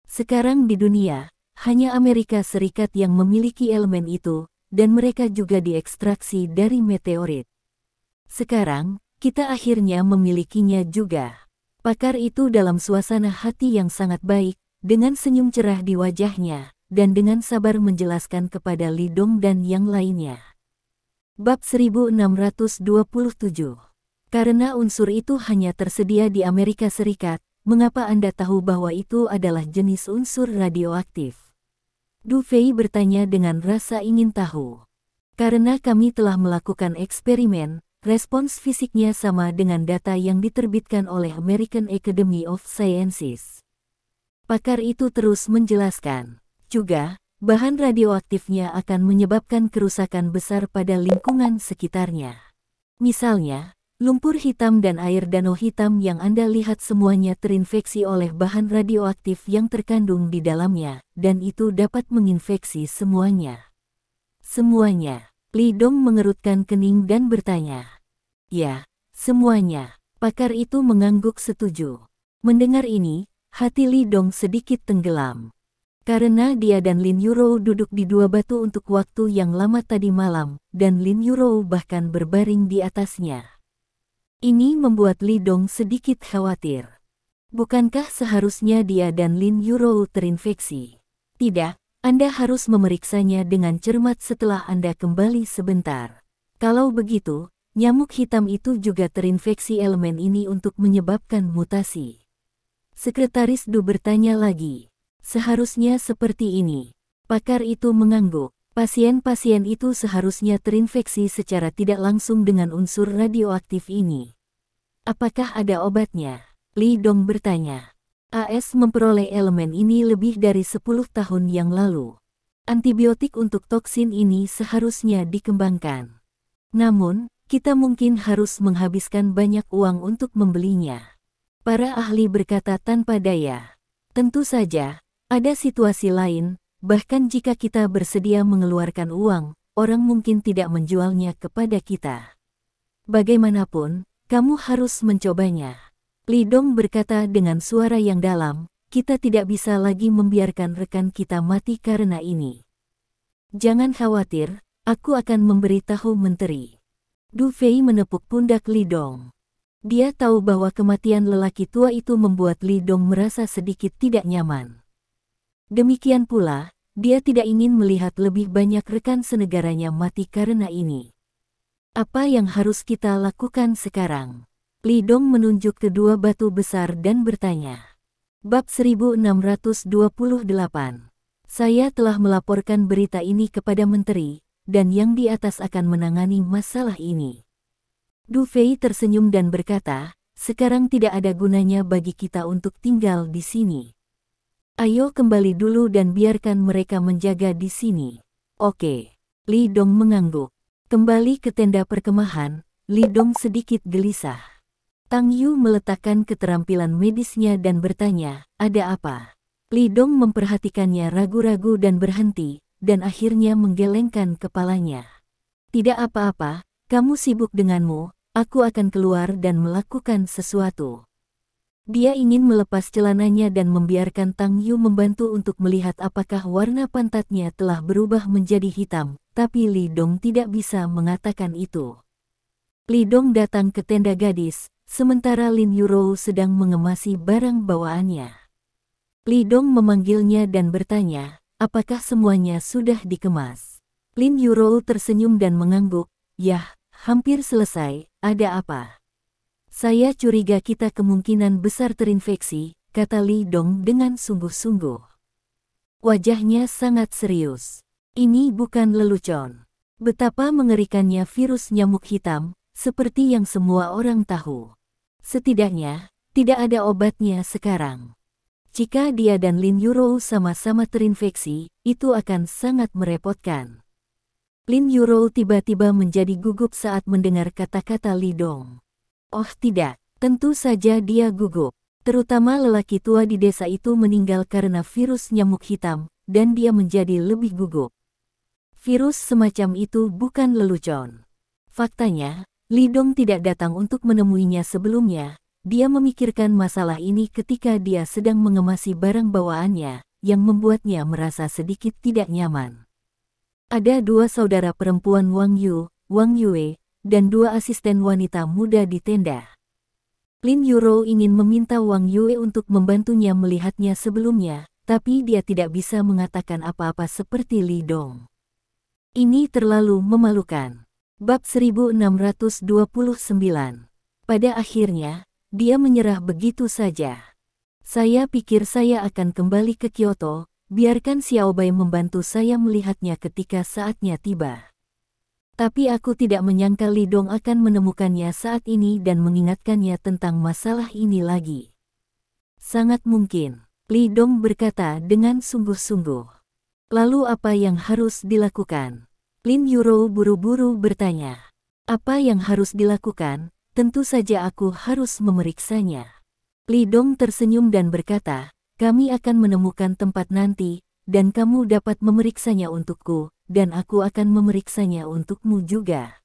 Sekarang di dunia, hanya Amerika Serikat yang memiliki elemen itu, dan mereka juga diekstraksi dari meteorit. Sekarang, kita akhirnya memilikinya juga. Pakar itu dalam suasana hati yang sangat baik, dengan senyum cerah di wajahnya, dan dengan sabar menjelaskan kepada Li Dong dan yang lainnya. Bab 1627. Karena unsur itu hanya tersedia di Amerika Serikat, mengapa Anda tahu bahwa itu adalah jenis unsur radioaktif? Du Fei bertanya dengan rasa ingin tahu. Karena kami telah melakukan eksperimen, respons fisiknya sama dengan data yang diterbitkan oleh American Academy of Sciences. Pakar itu terus menjelaskan. Juga, bahan radioaktifnya akan menyebabkan kerusakan besar pada lingkungan sekitarnya. Misalnya, lumpur hitam dan air danau hitam yang Anda lihat semuanya terinfeksi oleh bahan radioaktif yang terkandung di dalamnya, dan itu dapat menginfeksi semuanya. Semuanya. Li Dong mengerutkan kening dan bertanya. Ya, semuanya. Pakar itu mengangguk setuju. Mendengar ini, hati Li Dong sedikit tenggelam. Karena dia dan Lin Yurou duduk di dua batu untuk waktu yang lama tadi malam, dan Lin Yurou bahkan berbaring di atasnya. Ini membuat Li Dong sedikit khawatir. Bukankah seharusnya dia dan Lin Yurou terinfeksi? Tidak. Anda harus memeriksanya dengan cermat setelah Anda kembali sebentar. Kalau begitu, nyamuk hitam itu juga terinfeksi elemen ini untuk menyebabkan mutasi. Sekretaris Du bertanya lagi. Seharusnya seperti ini. Pakar itu mengangguk. Pasien-pasien itu seharusnya terinfeksi secara tidak langsung dengan unsur radioaktif ini. Apakah ada obatnya? Li Dong bertanya. AS memperoleh elemen ini lebih dari 10 tahun yang lalu. Antibiotik untuk toksin ini seharusnya dikembangkan. Namun, kita mungkin harus menghabiskan banyak uang untuk membelinya. Para ahli berkata tanpa daya. Tentu saja, ada situasi lain, bahkan jika kita bersedia mengeluarkan uang, orang mungkin tidak menjualnya kepada kita. Bagaimanapun, kamu harus mencobanya. Li Dong berkata dengan suara yang dalam, kita tidak bisa lagi membiarkan rekan kita mati karena ini. Jangan khawatir, aku akan memberitahu menteri. Du Fei menepuk pundak Li Dong. Dia tahu bahwa kematian lelaki tua itu membuat Li Dong merasa sedikit tidak nyaman. Demikian pula, dia tidak ingin melihat lebih banyak rekan senegaranya mati karena ini. Apa yang harus kita lakukan sekarang? Li Dong menunjuk kedua batu besar dan bertanya. Bab 1628. Saya telah melaporkan berita ini kepada menteri, dan yang di atas akan menangani masalah ini. Du Fei tersenyum dan berkata, sekarang tidak ada gunanya bagi kita untuk tinggal di sini. Ayo kembali dulu dan biarkan mereka menjaga di sini. Oke. Li Dong mengangguk. Kembali ke tenda perkemahan, Li Dong sedikit gelisah. Tang Yu meletakkan keterampilan medisnya dan bertanya, ada apa? Li Dong memperhatikannya ragu-ragu dan berhenti, dan akhirnya menggelengkan kepalanya. Tidak apa-apa, kamu sibuk denganmu, aku akan keluar dan melakukan sesuatu. Dia ingin melepas celananya dan membiarkan Tang Yu membantu untuk melihat apakah warna pantatnya telah berubah menjadi hitam, tapi Li Dong tidak bisa mengatakan itu. Li Dong datang ke tenda gadis, sementara Lin Yurou sedang mengemasi barang bawaannya. Li Dong memanggilnya dan bertanya, apakah semuanya sudah dikemas? Lin Yurou tersenyum dan mengangguk, yah, hampir selesai, ada apa? Saya curiga kita kemungkinan besar terinfeksi, kata Li Dong dengan sungguh-sungguh. Wajahnya sangat serius. Ini bukan lelucon. Betapa mengerikannya virus nyamuk hitam, seperti yang semua orang tahu. Setidaknya, tidak ada obatnya sekarang. Jika dia dan Lin Yurou sama-sama terinfeksi, itu akan sangat merepotkan. Lin Yurou tiba-tiba menjadi gugup saat mendengar kata-kata Li Dong. Oh tidak, tentu saja dia gugup. Terutama lelaki tua di desa itu meninggal karena virus nyamuk hitam, dan dia menjadi lebih gugup. Virus semacam itu bukan lelucon. Faktanya, Li Dong tidak datang untuk menemuinya sebelumnya, dia memikirkan masalah ini ketika dia sedang mengemasi barang bawaannya, yang membuatnya merasa sedikit tidak nyaman. Ada dua saudara perempuan Wang Yu, Wang Yue, dan dua asisten wanita muda di tenda. Lin Yurou ingin meminta Wang Yue untuk membantunya melihatnya sebelumnya, tapi dia tidak bisa mengatakan apa-apa seperti Li Dong. Ini terlalu memalukan. Bab 1629. Pada akhirnya, dia menyerah begitu saja. Saya pikir saya akan kembali ke Kyoto, biarkan Xiaobai membantu saya melihatnya ketika saatnya tiba. Tapi aku tidak menyangka Li Dong akan menemukannya saat ini dan mengingatkannya tentang masalah ini lagi. Sangat mungkin, Li Dong berkata dengan sungguh-sungguh. Lalu apa yang harus dilakukan? Lin Yurou buru-buru bertanya. Apa yang harus dilakukan? Tentu saja aku harus memeriksanya. Li Dong tersenyum dan berkata, kami akan menemukan tempat nanti, dan kamu dapat memeriksanya untukku, dan aku akan memeriksanya untukmu juga.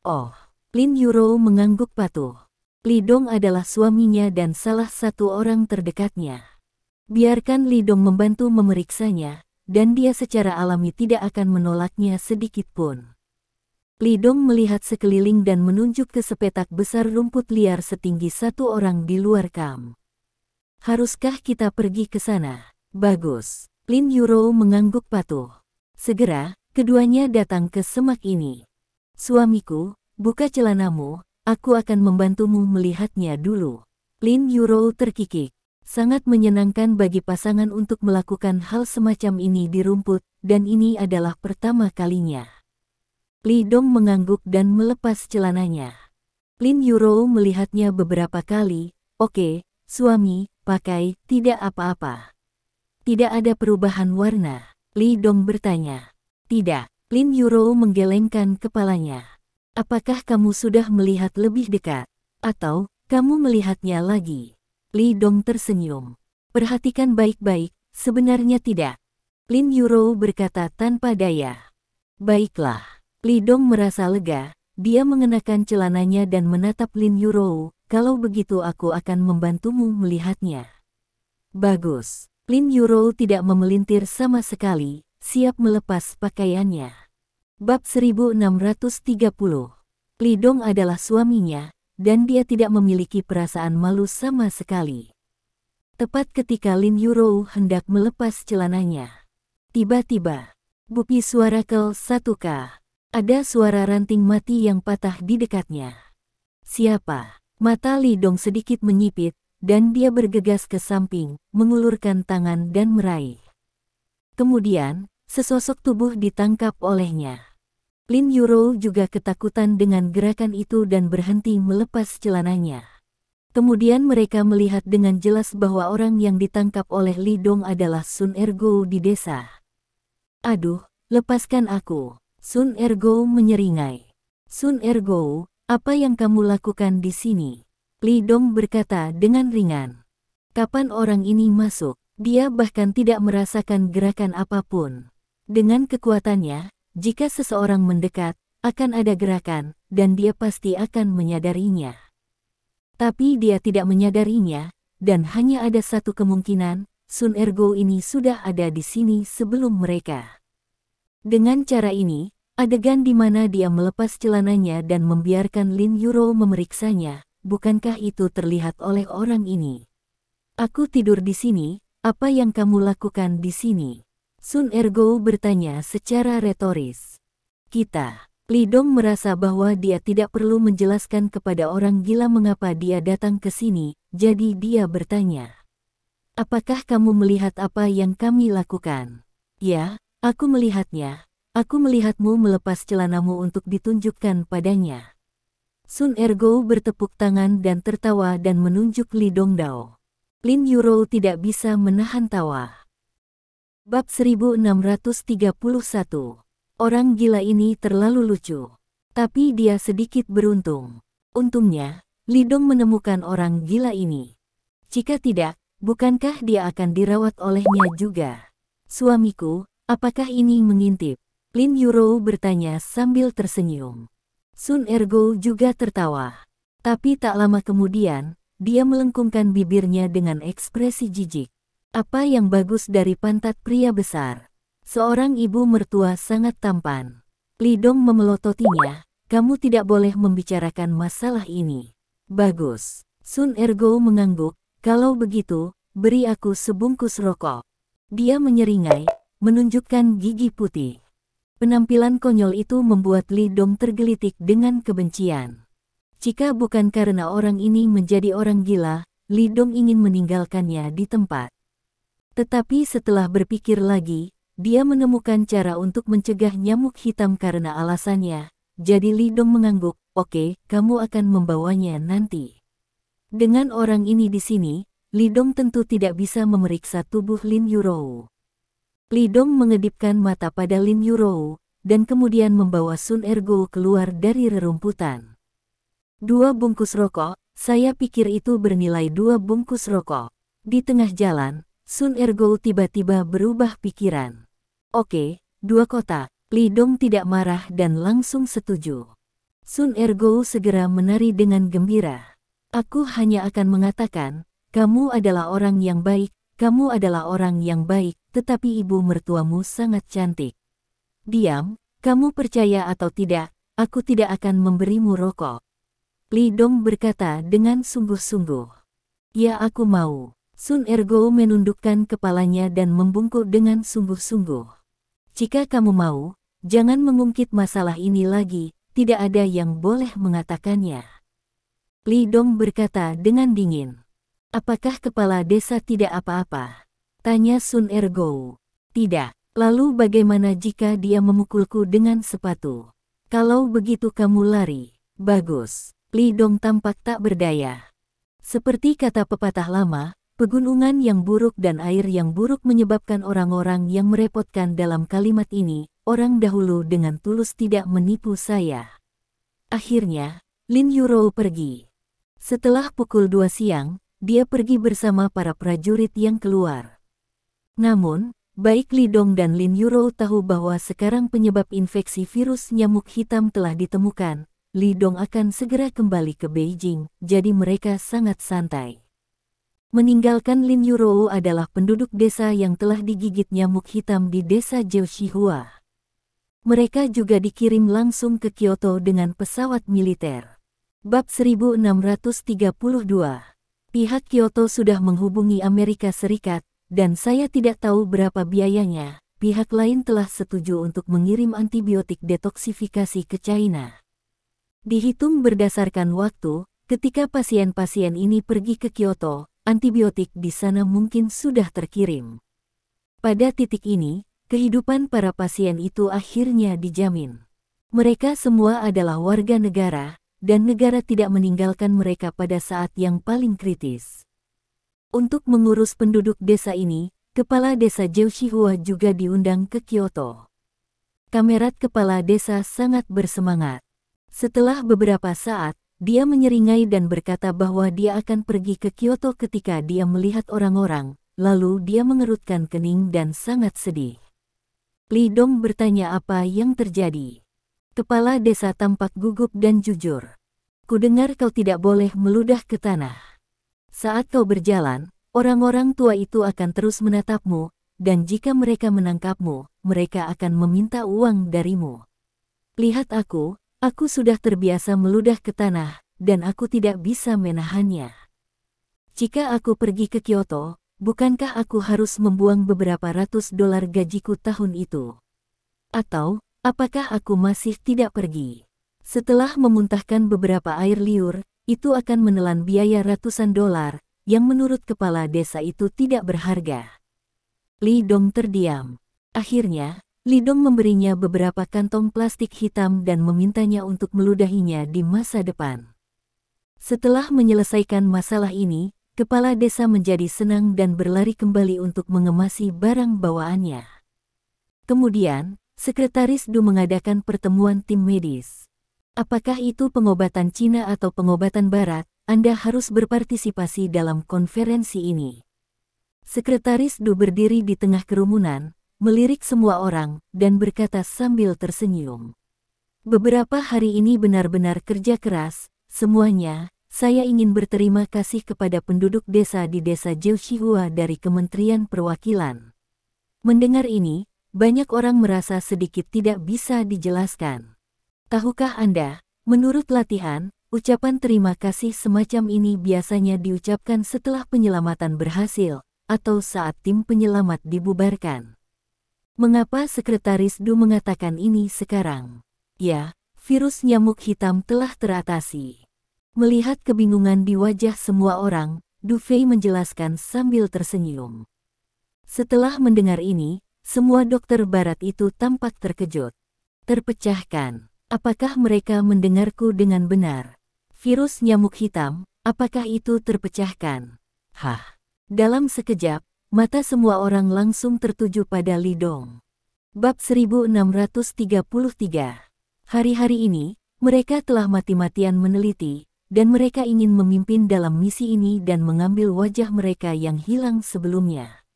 Oh, Lin Yurou mengangguk patuh. Li Dong adalah suaminya dan salah satu orang terdekatnya. Biarkan Li Dong membantu memeriksanya, dan dia secara alami tidak akan menolaknya sedikit pun. Li Dong melihat sekeliling dan menunjuk ke sepetak besar rumput liar setinggi satu orang di luar kamp. Haruskah kita pergi ke sana? Bagus. Lin Yurou mengangguk patuh. Segera, keduanya datang ke semak ini. Suamiku, buka celanamu, aku akan membantumu melihatnya dulu. Lin Yurou terkikik. Sangat menyenangkan bagi pasangan untuk melakukan hal semacam ini di rumput, dan ini adalah pertama kalinya. Li Dong mengangguk dan melepas celananya. Lin Yurou melihatnya beberapa kali. Oke, suami, pakai, tidak apa-apa. Tidak ada perubahan warna. Li Dong bertanya. Tidak. Lin Yurou menggelengkan kepalanya. Apakah kamu sudah melihat lebih dekat? Atau, kamu melihatnya lagi? Li Dong tersenyum. Perhatikan baik-baik, sebenarnya tidak. Lin Yurou berkata tanpa daya. Baiklah. Li Dong merasa lega, dia mengenakan celananya dan menatap Lin Yurou, kalau begitu aku akan membantumu melihatnya. Bagus. Lin Yurou tidak memelintir sama sekali, siap melepas pakaiannya. Bab 1630. Li Dong adalah suaminya, dan dia tidak memiliki perasaan malu sama sekali. Tepat ketika Lin Yurou hendak melepas celananya, Tiba-tiba, bupi suara kel 1K. Ada suara ranting mati yang patah di dekatnya. Siapa? Mata Li Dong sedikit menyipit, dan dia bergegas ke samping, mengulurkan tangan dan meraih. Kemudian, sesosok tubuh ditangkap olehnya. Lin Yuro juga ketakutan dengan gerakan itu dan berhenti melepas celananya. Kemudian mereka melihat dengan jelas bahwa orang yang ditangkap oleh Li Dong adalah Sun Ergo di desa. Aduh, lepaskan aku. Sun Ergo menyeringai. Sun Ergo, apa yang kamu lakukan di sini? Li Dong berkata dengan ringan. Kapan orang ini masuk? Dia bahkan tidak merasakan gerakan apapun. Dengan kekuatannya, jika seseorang mendekat, akan ada gerakan, dan dia pasti akan menyadarinya. Tapi dia tidak menyadarinya, dan hanya ada satu kemungkinan, Sun Ergo ini sudah ada di sini sebelum mereka. Dengan cara ini, adegan di mana dia melepas celananya dan membiarkan Lin Yuro memeriksanya, bukankah itu terlihat oleh orang ini? Aku tidur di sini, apa yang kamu lakukan di sini? Sun Ergo bertanya secara retoris. Kita. Li Dong merasa bahwa dia tidak perlu menjelaskan kepada orang gila mengapa dia datang ke sini, jadi dia bertanya. Apakah kamu melihat apa yang kami lakukan? Ya, aku melihatnya. Aku melihatmu melepas celanamu untuk ditunjukkan padanya. Sun Ergo bertepuk tangan dan tertawa dan menunjuk Li Dongdao. Lin Yuro tidak bisa menahan tawa. Bab 1631. Orang gila ini terlalu lucu. Tapi dia sedikit beruntung. Untungnya, Li Dong menemukan orang gila ini. Jika tidak, bukankah dia akan dirawat olehnya juga? Suamiku, apakah ini mengintip? Lin Yuro bertanya sambil tersenyum. Sun Ergo juga tertawa. Tapi tak lama kemudian, dia melengkungkan bibirnya dengan ekspresi jijik. Apa yang bagus dari pantat pria besar? Seorang ibu mertua sangat tampan. Li Dong memelototinya, kamu tidak boleh membicarakan masalah ini. Bagus. Sun Ergo mengangguk, kalau begitu, beri aku sebungkus rokok. Dia menyeringai, menunjukkan gigi putih. Penampilan konyol itu membuat Li Dong tergelitik dengan kebencian. Jika bukan karena orang ini menjadi orang gila, Li Dong ingin meninggalkannya di tempat. Tetapi setelah berpikir lagi, dia menemukan cara untuk mencegah nyamuk hitam karena alasannya, jadi Li Dong mengangguk, oke, kamu akan membawanya nanti. Dengan orang ini di sini, Li Dong tentu tidak bisa memeriksa tubuh Lin Yuro. Li Dong mengedipkan mata pada Lin Yuro, dan kemudian membawa Sun Ergo keluar dari rerumputan. 2 bungkus rokok, saya pikir itu bernilai 2 bungkus rokok. Di tengah jalan, Sun Ergo tiba-tiba berubah pikiran. Oke, 2 kotak. Li Dong tidak marah dan langsung setuju. Sun Ergo segera menari dengan gembira. Aku hanya akan mengatakan, kamu adalah orang yang baik, kamu adalah orang yang baik, tetapi ibu mertuamu sangat cantik. Diam, kamu percaya atau tidak, aku tidak akan memberimu rokok. Li Dong berkata dengan sungguh-sungguh. Ya aku mau. Sun Ergo menundukkan kepalanya dan membungkuk dengan sungguh-sungguh. Jika kamu mau, jangan mengungkit masalah ini lagi, tidak ada yang boleh mengatakannya. Li Dong berkata dengan dingin. Apakah kepala desa tidak apa-apa? Tanya Sun Ergo. Tidak. Lalu bagaimana jika dia memukulku dengan sepatu? Kalau begitu kamu lari. Bagus. Li Dong tampak tak berdaya. Seperti kata pepatah lama, pegunungan yang buruk dan air yang buruk menyebabkan orang-orang yang merepotkan dalam kalimat ini, orang dahulu dengan tulus tidak menipu saya. Akhirnya, Lin Yuro pergi. Setelah pukul 2 siang, dia pergi bersama para prajurit yang keluar. Namun, baik Li Dong dan Lin Yuro tahu bahwa sekarang penyebab infeksi virus nyamuk hitam telah ditemukan, Li Dong akan segera kembali ke Beijing, jadi mereka sangat santai. Meninggalkan Lin Yuro adalah penduduk desa yang telah digigit nyamuk hitam di desa Jiuxihua. Mereka juga dikirim langsung ke Kyoto dengan pesawat militer. Bab 1632. Pihak Kyoto sudah menghubungi Amerika Serikat, dan saya tidak tahu berapa biayanya. pihak lain telah setuju untuk mengirim antibiotik detoksifikasi ke China. Dihitung berdasarkan waktu, ketika pasien-pasien ini pergi ke Kyoto, antibiotik di sana mungkin sudah terkirim. Pada titik ini, kehidupan para pasien itu akhirnya dijamin. Mereka semua adalah warga negara, dan negara tidak meninggalkan mereka pada saat yang paling kritis. Untuk mengurus penduduk desa ini, Kepala Desa Jeoshihua juga diundang ke Kyoto. Kamerat kepala desa sangat bersemangat. Setelah beberapa saat, dia menyeringai dan berkata bahwa dia akan pergi ke Kyoto ketika dia melihat orang-orang, lalu dia mengerutkan kening dan sangat sedih. Li Dong bertanya apa yang terjadi. Kepala desa tampak gugup dan jujur. Kudengar kau tidak boleh meludah ke tanah. Saat kau berjalan, orang-orang tua itu akan terus menatapmu, dan jika mereka menangkapmu, mereka akan meminta uang darimu. Lihat aku sudah terbiasa meludah ke tanah, dan aku tidak bisa menahannya. Jika aku pergi ke Kyoto, bukankah aku harus membuang beberapa ratus dolar gajiku tahun itu? Atau, apakah aku masih tidak pergi? Setelah memuntahkan beberapa air liur, itu akan menelan biaya ratusan dolar, yang menurut kepala desa itu tidak berharga. Li Dong terdiam. Akhirnya, Li Dong memberinya beberapa kantong plastik hitam dan memintanya untuk meludahinya di masa depan. Setelah menyelesaikan masalah ini, kepala desa menjadi senang dan berlari kembali untuk mengemasi barang bawaannya. Kemudian, Sekretaris Du mengadakan pertemuan tim medis. Apakah itu pengobatan Cina atau pengobatan Barat? Anda harus berpartisipasi dalam konferensi ini. Sekretaris Du berdiri di tengah kerumunan, melirik semua orang, dan berkata sambil tersenyum. Beberapa hari ini benar-benar kerja keras, semuanya. Saya ingin berterima kasih kepada penduduk desa di desa Jeoshihua dari Kementerian Perwakilan. Mendengar ini, banyak orang merasa sedikit tidak bisa dijelaskan. Tahukah Anda, menurut latihan, ucapan terima kasih semacam ini biasanya diucapkan setelah penyelamatan berhasil, atau saat tim penyelamat dibubarkan. Mengapa Sekretaris Du mengatakan ini sekarang? Ya, virus nyamuk hitam telah teratasi. Melihat kebingungan di wajah semua orang, Du Fei menjelaskan sambil tersenyum. Setelah mendengar ini, semua dokter barat itu tampak terkejut. Terpecahkan. Apakah mereka mendengarku dengan benar? Virus nyamuk hitam, apakah itu terpecahkan? Hah. Dalam sekejap, mata semua orang langsung tertuju pada Li Dong. Bab 1633. Hari-hari ini, mereka telah mati-matian meneliti, dan mereka ingin memimpin dalam misi ini dan mengambil wajah mereka yang hilang sebelumnya.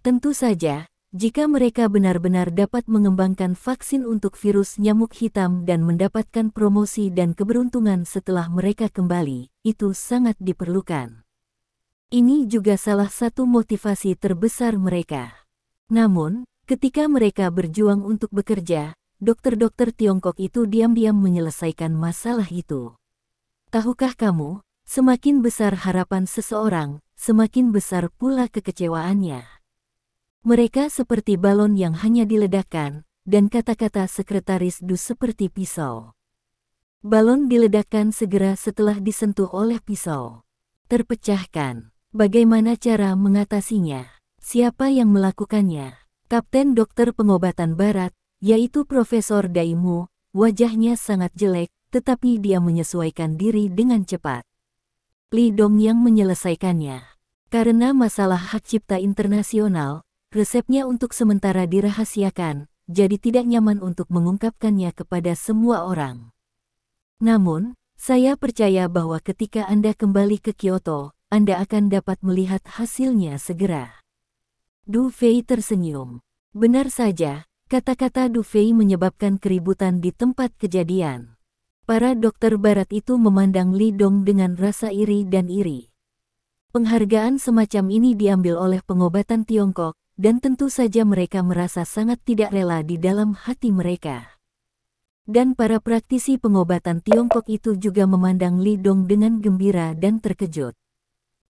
Tentu saja, jika mereka benar-benar dapat mengembangkan vaksin untuk virus nyamuk hitam dan mendapatkan promosi dan keberuntungan setelah mereka kembali, itu sangat diperlukan. Ini juga salah satu motivasi terbesar mereka. Namun, ketika mereka berjuang untuk bekerja, dokter-dokter Tiongkok itu diam-diam menyelesaikan masalah itu. Tahukah kamu, semakin besar harapan seseorang, semakin besar pula kekecewaannya. Mereka seperti balon yang hanya diledakkan, dan kata-kata Sekretaris Du seperti pisau. Balon diledakkan segera setelah disentuh oleh pisau. Terpecahkan. Bagaimana cara mengatasinya? Siapa yang melakukannya? Kapten Dokter Pengobatan Barat, yaitu Profesor Daimu, wajahnya sangat jelek, tetapi dia menyesuaikan diri dengan cepat. Li Dong yang menyelesaikannya. Karena masalah hak cipta internasional, resepnya untuk sementara dirahasiakan, jadi tidak nyaman untuk mengungkapkannya kepada semua orang. Namun, saya percaya bahwa ketika Anda kembali ke Kyoto, Anda akan dapat melihat hasilnya segera. Du Fei tersenyum. Benar saja, kata-kata Du Fei menyebabkan keributan di tempat kejadian. Para dokter barat itu memandang Li Dong dengan rasa iri dan iri. Penghargaan semacam ini diambil oleh pengobatan Tiongkok, dan tentu saja mereka merasa sangat tidak rela di dalam hati mereka. Dan para praktisi pengobatan Tiongkok itu juga memandang Li Dong dengan gembira dan terkejut.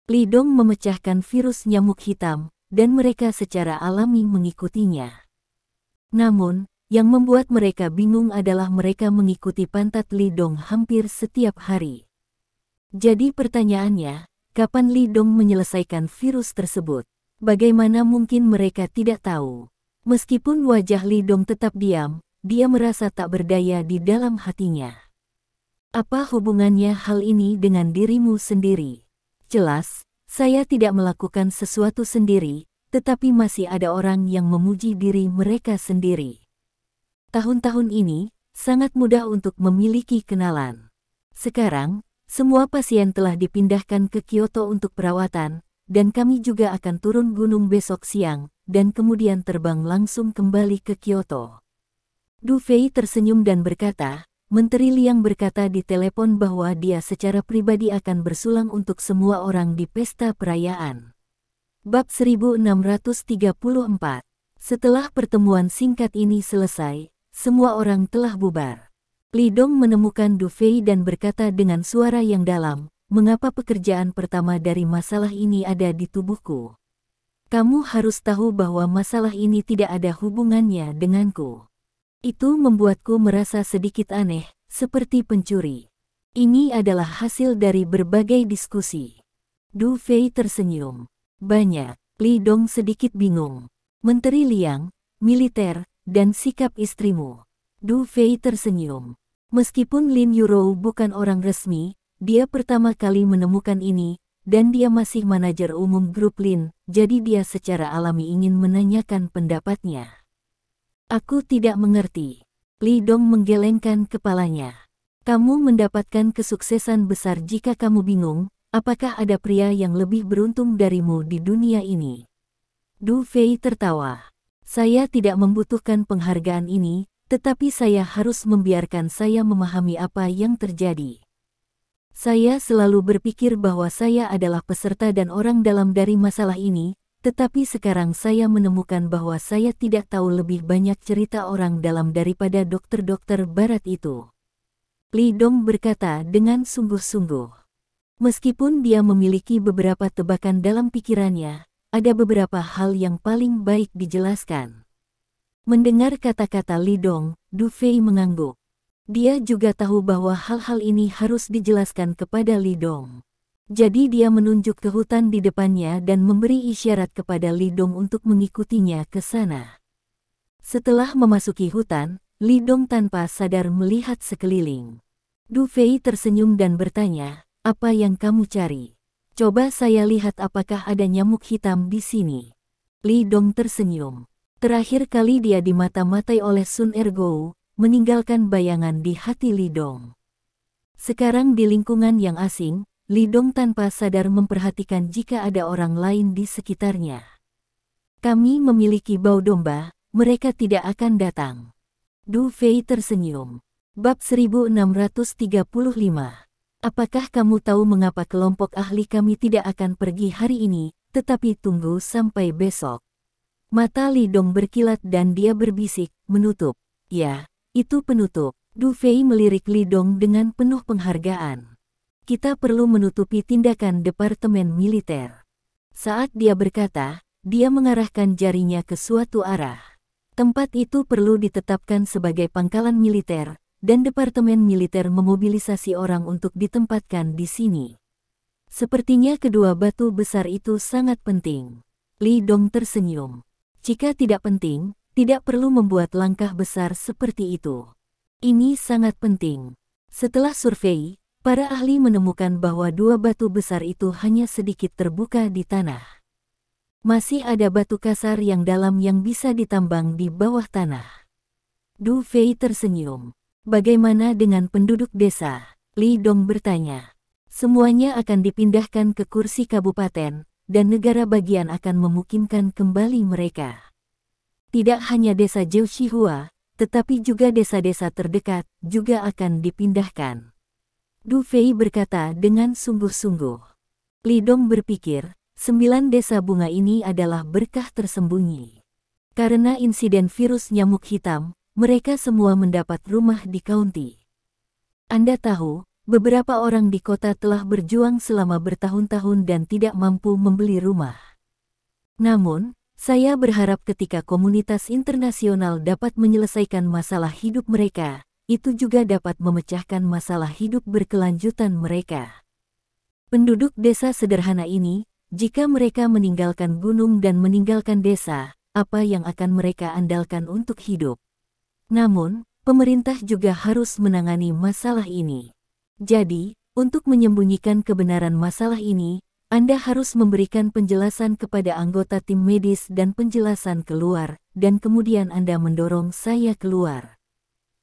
Li Dong memecahkan virus nyamuk hitam, dan mereka secara alami mengikutinya. Namun, yang membuat mereka bingung adalah mereka mengikuti pantat Li Dong hampir setiap hari. Jadi pertanyaannya, kapan Li Dong menyelesaikan virus tersebut? Bagaimana mungkin mereka tidak tahu? Meskipun wajah Li Dong tetap diam, dia merasa tak berdaya di dalam hatinya. Apa hubungannya hal ini dengan dirimu sendiri? Jelas, saya tidak melakukan sesuatu sendiri, tetapi masih ada orang yang memuji diri mereka sendiri. Tahun-tahun ini, sangat mudah untuk memiliki kenalan. Sekarang, semua pasien telah dipindahkan ke Kyoto untuk perawatan, dan kami juga akan turun gunung besok siang, dan kemudian terbang langsung kembali ke Kyoto. Du Fei tersenyum dan berkata, Menteri Liang berkata di telepon bahwa dia secara pribadi akan bersulang untuk semua orang di pesta perayaan. Bab 1634. Setelah pertemuan singkat ini selesai, semua orang telah bubar. Li Dong menemukan Du Fei dan berkata dengan suara yang dalam, mengapa pekerjaan pertama dari masalah ini ada di tubuhku? Kamu harus tahu bahwa masalah ini tidak ada hubungannya denganku. Itu membuatku merasa sedikit aneh, seperti pencuri. Ini adalah hasil dari berbagai diskusi. Du Fei tersenyum. Banyak. Li Dong sedikit bingung. Menteri Liang, militer, dan sikap istrimu. Du Fei tersenyum. Meskipun Lin Yurou bukan orang resmi, dia pertama kali menemukan ini, dan dia masih manajer umum grup Lin, jadi dia secara alami ingin menanyakan pendapatnya. Aku tidak mengerti. Li Dong menggelengkan kepalanya. Kamu mendapatkan kesuksesan besar jika kamu bingung, apakah ada pria yang lebih beruntung darimu di dunia ini? Du Fei tertawa. Saya tidak membutuhkan penghargaan ini, tetapi saya harus membiarkan saya memahami apa yang terjadi. Saya selalu berpikir bahwa saya adalah peserta dan orang dalam dari masalah ini, tetapi sekarang saya menemukan bahwa saya tidak tahu lebih banyak cerita orang dalam daripada dokter-dokter barat itu. Li Dong berkata dengan sungguh-sungguh. Meskipun dia memiliki beberapa tebakan dalam pikirannya, ada beberapa hal yang paling baik dijelaskan. Mendengar kata-kata Li Dong, Du Fei mengangguk. Dia juga tahu bahwa hal-hal ini harus dijelaskan kepada Li Dong. Jadi dia menunjuk ke hutan di depannya dan memberi isyarat kepada Li Dong untuk mengikutinya ke sana. Setelah memasuki hutan, Li Dong tanpa sadar melihat sekeliling. Du Fei tersenyum dan bertanya, apa yang kamu cari? Coba saya lihat apakah ada nyamuk hitam di sini. Li Dong tersenyum. Terakhir kali dia dimata-matai oleh Sun Ergo, meninggalkan bayangan di hati Li Dong. Sekarang di lingkungan yang asing, Li Dong tanpa sadar memperhatikan jika ada orang lain di sekitarnya. Kami memiliki bau domba, mereka tidak akan datang. Du Fei tersenyum. Bab 1635. Apakah kamu tahu mengapa kelompok ahli kami tidak akan pergi hari ini, tetapi tunggu sampai besok? Mata Li Dong berkilat dan dia berbisik, menutup. Ya, itu penutup. Du Fei melirik Li Dong dengan penuh penghargaan. Kita perlu menutupi tindakan Departemen Militer. Saat dia berkata, dia mengarahkan jarinya ke suatu arah. Tempat itu perlu ditetapkan sebagai pangkalan militer, dan Departemen Militer memobilisasi orang untuk ditempatkan di sini. Sepertinya kedua batu besar itu sangat penting. Li Dong tersenyum. Jika tidak penting, tidak perlu membuat langkah besar seperti itu. Ini sangat penting. Setelah survei, para ahli menemukan bahwa dua batu besar itu hanya sedikit terbuka di tanah. Masih ada batu kasar yang dalam yang bisa ditambang di bawah tanah. Du Fei tersenyum. Bagaimana dengan penduduk desa? Li Dong bertanya. Semuanya akan dipindahkan ke kursi kabupaten, dan negara bagian akan memukimkan kembali mereka. Tidak hanya desa Jiushihua, tetapi juga desa-desa terdekat juga akan dipindahkan. Du Fei berkata dengan sungguh-sungguh. Li Dong berpikir, 9 desa bunga ini adalah berkah tersembunyi. Karena insiden virus nyamuk hitam, mereka semua mendapat rumah di kaunti. Anda tahu, beberapa orang di kota telah berjuang selama bertahun-tahun dan tidak mampu membeli rumah. Namun, Saya berharap ketika komunitas internasional dapat menyelesaikan masalah hidup mereka, itu juga dapat memecahkan masalah hidup berkelanjutan mereka. Penduduk desa sederhana ini, jika mereka meninggalkan gunung dan meninggalkan desa, apa yang akan mereka andalkan untuk hidup? Namun, pemerintah juga harus menangani masalah ini. Jadi, untuk menyembunyikan kebenaran masalah ini, Anda harus memberikan penjelasan kepada anggota tim medis dan penjelasan keluar, dan kemudian Anda mendorong saya keluar.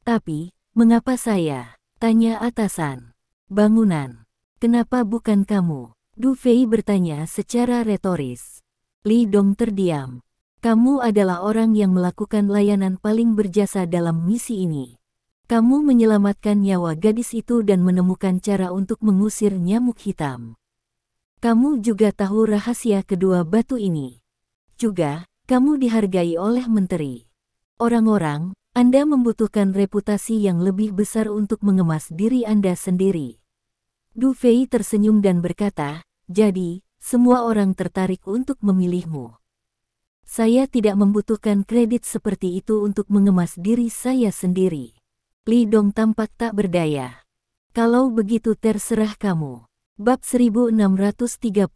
Tapi, mengapa saya? Tanya atasan. Bangunan. Kenapa bukan kamu? Du Fei bertanya secara retoris. Li Dong terdiam. Kamu adalah orang yang melakukan layanan paling berjasa dalam misi ini. Kamu menyelamatkan nyawa gadis itu dan menemukan cara untuk mengusir nyamuk hitam. Kamu juga tahu rahasia kedua batu ini. Juga, kamu dihargai oleh menteri. Orang-orang, Anda membutuhkan reputasi yang lebih besar untuk mengemas diri Anda sendiri. Du Fei tersenyum dan berkata, jadi, semua orang tertarik untuk memilihmu. Saya tidak membutuhkan kredit seperti itu untuk mengemas diri saya sendiri. Li Dong tampak tak berdaya. Kalau begitu terserah kamu. Bab 1636.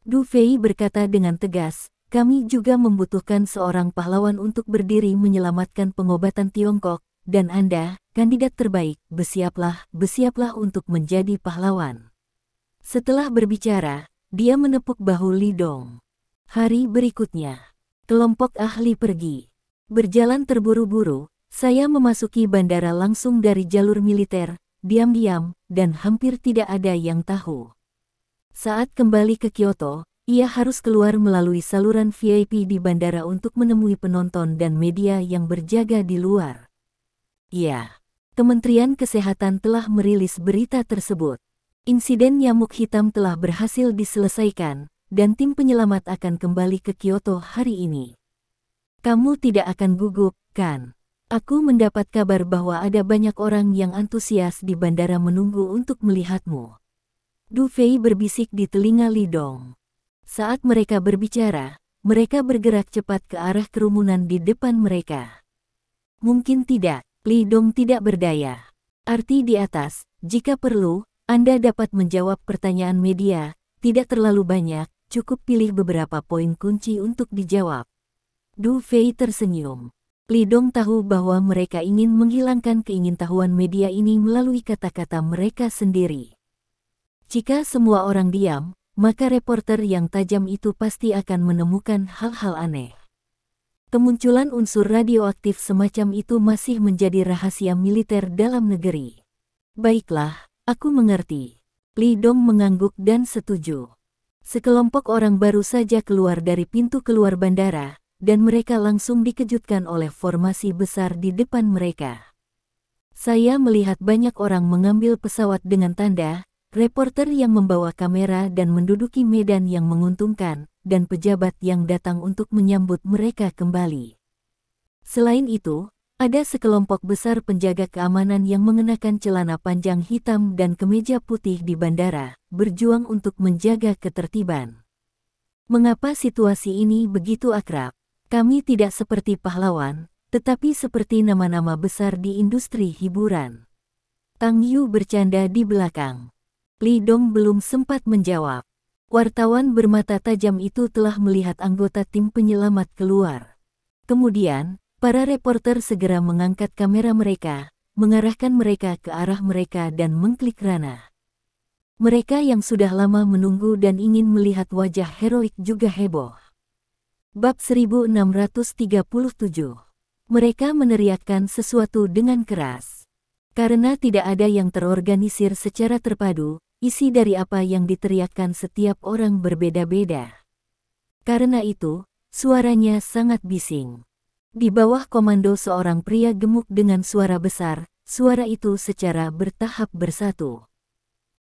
Du Fei berkata dengan tegas, kami juga membutuhkan seorang pahlawan untuk berdiri menyelamatkan pengobatan Tiongkok, dan Anda, kandidat terbaik, bersiaplah untuk menjadi pahlawan. Setelah berbicara, dia menepuk bahu Li Dong. Hari berikutnya, kelompok ahli pergi. Berjalan terburu-buru, saya memasuki bandara langsung dari jalur militer, diam-diam, dan hampir tidak ada yang tahu. Saat kembali ke Kyoto, ia harus keluar melalui saluran VIP di bandara untuk menemui penonton dan media yang berjaga di luar. Ya, Kementerian Kesehatan telah merilis berita tersebut. Insiden nyamuk hitam telah berhasil diselesaikan, dan tim penyelamat akan kembali ke Kyoto hari ini. Kamu tidak akan gugup, kan? Aku mendapat kabar bahwa ada banyak orang yang antusias di bandara menunggu untuk melihatmu. Du Fei berbisik di telinga Li Dong. Saat mereka berbicara, mereka bergerak cepat ke arah kerumunan di depan mereka. Mungkin tidak. Li Dong tidak berdaya. Arti di atas, jika perlu, Anda dapat menjawab pertanyaan media, tidak terlalu banyak, cukup pilih beberapa poin kunci untuk dijawab. Du Fei tersenyum. Li Dong tahu bahwa mereka ingin menghilangkan keingintahuan media ini melalui kata-kata mereka sendiri. Jika semua orang diam, maka reporter yang tajam itu pasti akan menemukan hal-hal aneh. Kemunculan unsur radioaktif semacam itu masih menjadi rahasia militer dalam negeri. Baiklah, aku mengerti. Li Dong mengangguk dan setuju. Sekelompok orang baru saja keluar dari pintu keluar bandara, dan mereka langsung dikejutkan oleh formasi besar di depan mereka. Saya melihat banyak orang mengambil pesawat dengan tanda, reporter yang membawa kamera dan menduduki medan yang menguntungkan, dan pejabat yang datang untuk menyambut mereka kembali. Selain itu, ada sekelompok besar penjaga keamanan yang mengenakan celana panjang hitam dan kemeja putih di bandara, berjuang untuk menjaga ketertiban. Mengapa situasi ini begitu akrab? Kami tidak seperti pahlawan, tetapi seperti nama-nama besar di industri hiburan. Tang Yu bercanda di belakang. Li Dong belum sempat menjawab. Wartawan bermata tajam itu telah melihat anggota tim penyelamat keluar. Kemudian, para reporter segera mengangkat kamera mereka, mengarahkan mereka ke arah mereka dan mengklik ranah. Mereka yang sudah lama menunggu dan ingin melihat wajah heroik juga heboh. Bab 1637. Mereka meneriakkan sesuatu dengan keras. Karena tidak ada yang terorganisir secara terpadu, isi dari apa yang diteriakkan setiap orang berbeda-beda. Karena itu, suaranya sangat bising. Di bawah komando seorang pria gemuk dengan suara besar, suara itu secara bertahap bersatu.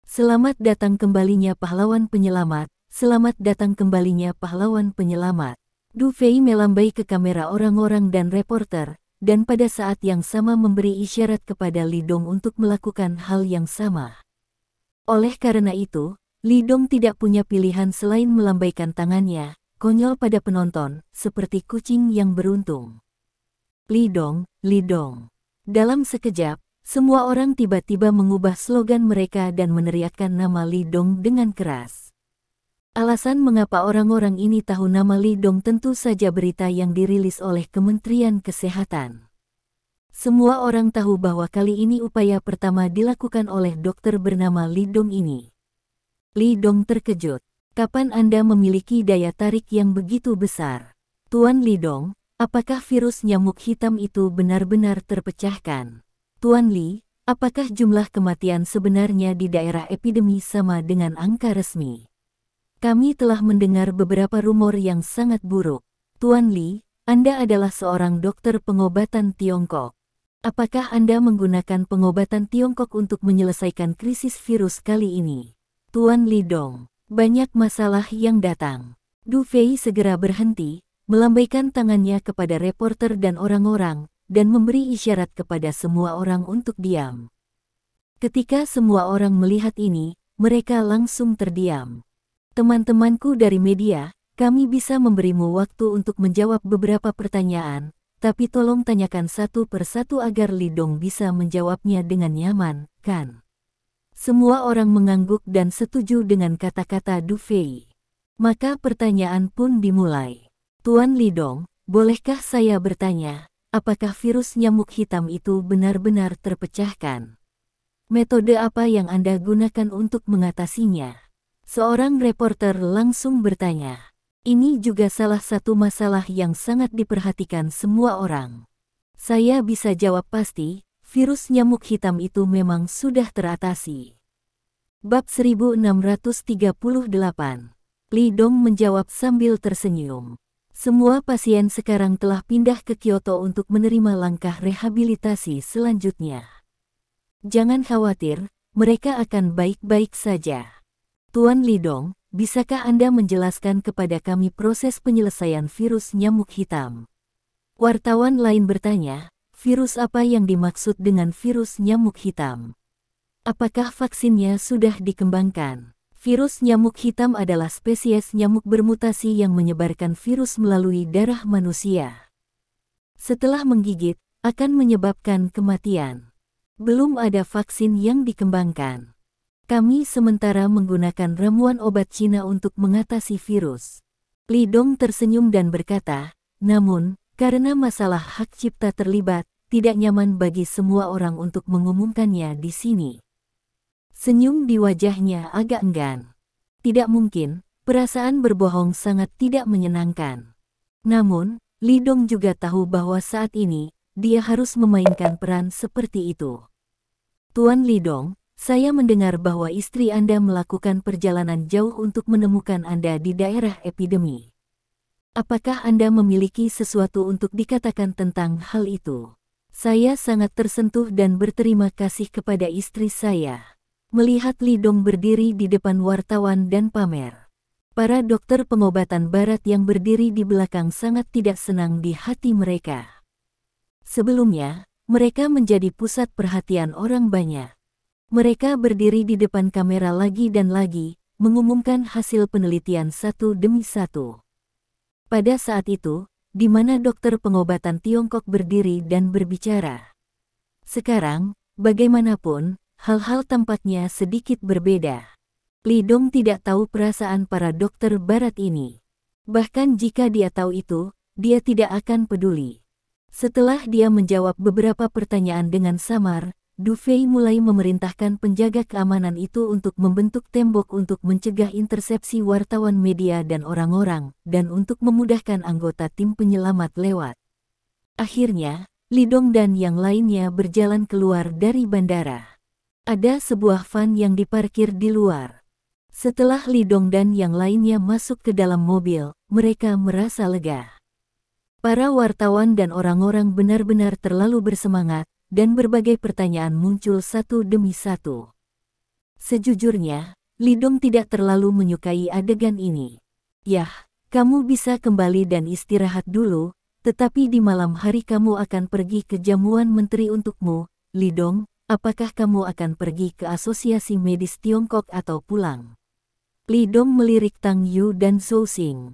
Selamat datang kembalinya pahlawan penyelamat, selamat datang kembalinya pahlawan penyelamat. Du Fei melambai ke kamera orang-orang dan reporter, dan pada saat yang sama memberi isyarat kepada Li Dong untuk melakukan hal yang sama. Oleh karena itu, Li Dong tidak punya pilihan selain melambaikan tangannya. konyol pada penonton, seperti kucing yang beruntung. Lidong, Lidong. Dalam sekejap, semua orang tiba-tiba mengubah slogan mereka dan meneriakkan nama Lidong dengan keras. Alasan mengapa orang-orang ini tahu nama Lidong tentu saja berita yang dirilis oleh Kementerian Kesehatan. Semua orang tahu bahwa kali ini upaya pertama dilakukan oleh dokter bernama Lidong ini. Lidong terkejut. Kapan Anda memiliki daya tarik yang begitu besar? Tuan Lidong, apakah virus nyamuk hitam itu benar-benar terpecahkan? Tuan Li, apakah jumlah kematian sebenarnya di daerah epidemi sama dengan angka resmi? Kami telah mendengar beberapa rumor yang sangat buruk. Tuan Li, Anda adalah seorang dokter pengobatan Tiongkok. Apakah Anda menggunakan pengobatan Tiongkok untuk menyelesaikan krisis virus kali ini? Tuan Lidong, banyak masalah yang datang. Du Fei segera berhenti, melambaikan tangannya kepada reporter dan orang-orang, dan memberi isyarat kepada semua orang untuk diam. Ketika semua orang melihat ini, mereka langsung terdiam. Teman-temanku dari media, kami bisa memberimu waktu untuk menjawab beberapa pertanyaan, tapi tolong tanyakan satu persatu agar Lidong bisa menjawabnya dengan nyaman, kan? Semua orang mengangguk dan setuju dengan kata-kata Du Fei. Maka pertanyaan pun dimulai. Tuan Lidong, bolehkah saya bertanya, apakah virus nyamuk hitam itu benar-benar terpecahkan? Metode apa yang Anda gunakan untuk mengatasinya? Seorang reporter langsung bertanya. Ini juga salah satu masalah yang sangat diperhatikan semua orang. Saya bisa jawab pasti, virus nyamuk hitam itu memang sudah teratasi. Bab 1638. Lidong menjawab sambil tersenyum. Semua pasien sekarang telah pindah ke Kyoto untuk menerima langkah rehabilitasi selanjutnya. Jangan khawatir, mereka akan baik-baik saja. Tuan Lidong, bisakah Anda menjelaskan kepada kami proses penyelesaian virus nyamuk hitam? Wartawan lain bertanya, virus apa yang dimaksud dengan virus nyamuk hitam? Apakah vaksinnya sudah dikembangkan? Virus nyamuk hitam adalah spesies nyamuk bermutasi yang menyebarkan virus melalui darah manusia. Setelah menggigit, akan menyebabkan kematian. Belum ada vaksin yang dikembangkan. Kami sementara menggunakan ramuan obat Cina untuk mengatasi virus. Lidong tersenyum dan berkata, namun, karena masalah hak cipta terlibat, tidak nyaman bagi semua orang untuk mengumumkannya di sini. Senyum di wajahnya agak enggan. Tidak mungkin, perasaan berbohong sangat tidak menyenangkan. Namun, Lidong juga tahu bahwa saat ini, dia harus memainkan peran seperti itu. Tuan Lidong, saya mendengar bahwa istri Anda melakukan perjalanan jauh untuk menemukan Anda di daerah epidemi. Apakah Anda memiliki sesuatu untuk dikatakan tentang hal itu? Saya sangat tersentuh dan berterima kasih kepada istri saya. Melihat Lidong berdiri di depan wartawan dan pamer. Para dokter pengobatan barat yang berdiri di belakang sangat tidak senang di hati mereka. Sebelumnya, mereka menjadi pusat perhatian orang banyak. Mereka berdiri di depan kamera lagi dan lagi, mengumumkan hasil penelitian satu demi satu. Pada saat itu, di mana dokter pengobatan Tiongkok berdiri dan berbicara. Sekarang, bagaimanapun, hal-hal tampaknya sedikit berbeda. Lidong tidak tahu perasaan para dokter barat ini. Bahkan jika dia tahu itu, dia tidak akan peduli. Setelah dia menjawab beberapa pertanyaan dengan samar, Du Fei mulai memerintahkan penjaga keamanan itu untuk membentuk tembok untuk mencegah intersepsi wartawan media dan orang-orang, dan untuk memudahkan anggota tim penyelamat lewat. Akhirnya, Lidong dan yang lainnya berjalan keluar dari bandara. Ada sebuah van yang diparkir di luar. Setelah Lidong dan yang lainnya masuk ke dalam mobil, mereka merasa lega. Para wartawan dan orang-orang benar-benar terlalu bersemangat, dan berbagai pertanyaan muncul satu demi satu. Sejujurnya, Lidong tidak terlalu menyukai adegan ini. Yah, kamu bisa kembali dan istirahat dulu, tetapi di malam hari kamu akan pergi ke jamuan menteri untukmu, Lidong, apakah kamu akan pergi ke Asosiasi Medis Tiongkok atau pulang? Lidong melirik Tang Yu dan Zhou Xing.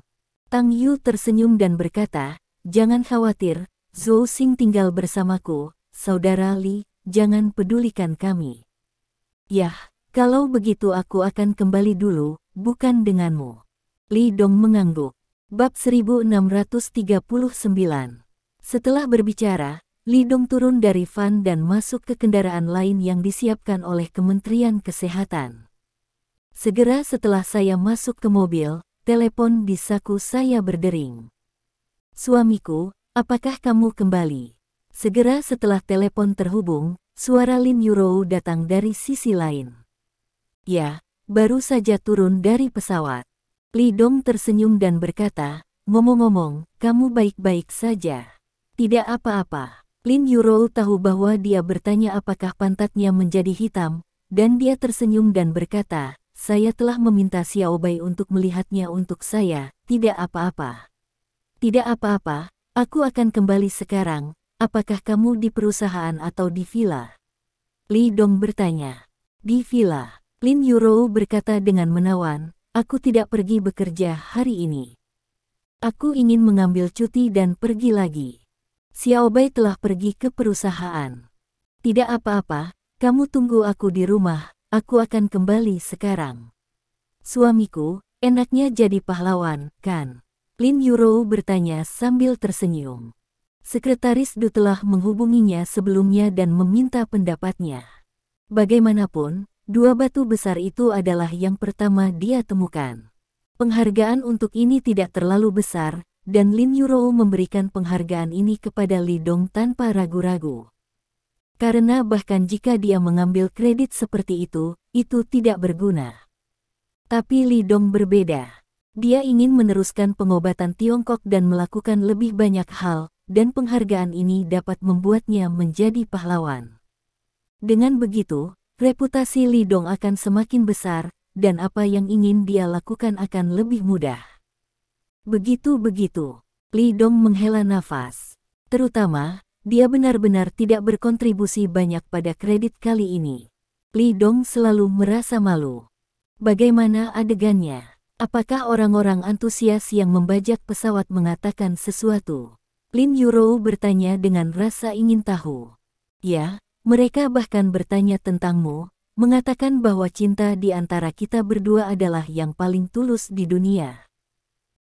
Tang Yu tersenyum dan berkata, "Jangan khawatir, Zhou Xing tinggal bersamaku, Saudara Li, jangan pedulikan kami." "Yah, kalau begitu aku akan kembali dulu, bukan denganmu." Li Dong mengangguk. Bab 1639. Setelah berbicara, Li Dong turun dari van dan masuk ke kendaraan lain yang disiapkan oleh Kementerian Kesehatan. Segera setelah saya masuk ke mobil, telepon di saku saya berdering. "Suamiku, apakah kamu kembali?" Segera setelah telepon terhubung, suara Lin Yurou datang dari sisi lain. "Ya, baru saja turun dari pesawat." Li Dong tersenyum dan berkata, "Ngomong-ngomong, kamu baik-baik saja?" "Tidak apa-apa." Lin Yurou tahu bahwa dia bertanya apakah pantatnya menjadi hitam, dan dia tersenyum dan berkata, "Saya telah meminta Xiaobai untuk melihatnya untuk saya, tidak apa-apa." "Tidak apa-apa, aku akan kembali sekarang. Apakah kamu di perusahaan atau di villa?" Li Dong bertanya. "Di villa." Lin Yurou berkata dengan menawan, "Aku tidak pergi bekerja hari ini. Aku ingin mengambil cuti dan pergi lagi." "Xiaobai telah pergi ke perusahaan." "Tidak apa-apa, kamu tunggu aku di rumah, aku akan kembali sekarang." "Suamiku, enaknya jadi pahlawan, kan?" Lin Yurou bertanya sambil tersenyum. Sekretaris Du telah menghubunginya sebelumnya dan meminta pendapatnya. Bagaimanapun, dua batu besar itu adalah yang pertama dia temukan. Penghargaan untuk ini tidak terlalu besar, dan Lin Yurou memberikan penghargaan ini kepada Li Dong tanpa ragu-ragu. Karena bahkan jika dia mengambil kredit seperti itu tidak berguna. Tapi Li Dong berbeda. Dia ingin meneruskan pengobatan Tiongkok dan melakukan lebih banyak hal, dan penghargaan ini dapat membuatnya menjadi pahlawan. Dengan begitu, reputasi Li Dong akan semakin besar, dan apa yang ingin dia lakukan akan lebih mudah. Begitu-begitu, Li Dong menghela nafas. Terutama, dia benar-benar tidak berkontribusi banyak pada kredit kali ini. Li Dong selalu merasa malu. Bagaimana adegannya? Apakah orang-orang antusias yang membajak pesawat mengatakan sesuatu? Lin Yurou bertanya dengan rasa ingin tahu. "Ya, mereka bahkan bertanya tentangmu, mengatakan bahwa cinta di antara kita berdua adalah yang paling tulus di dunia."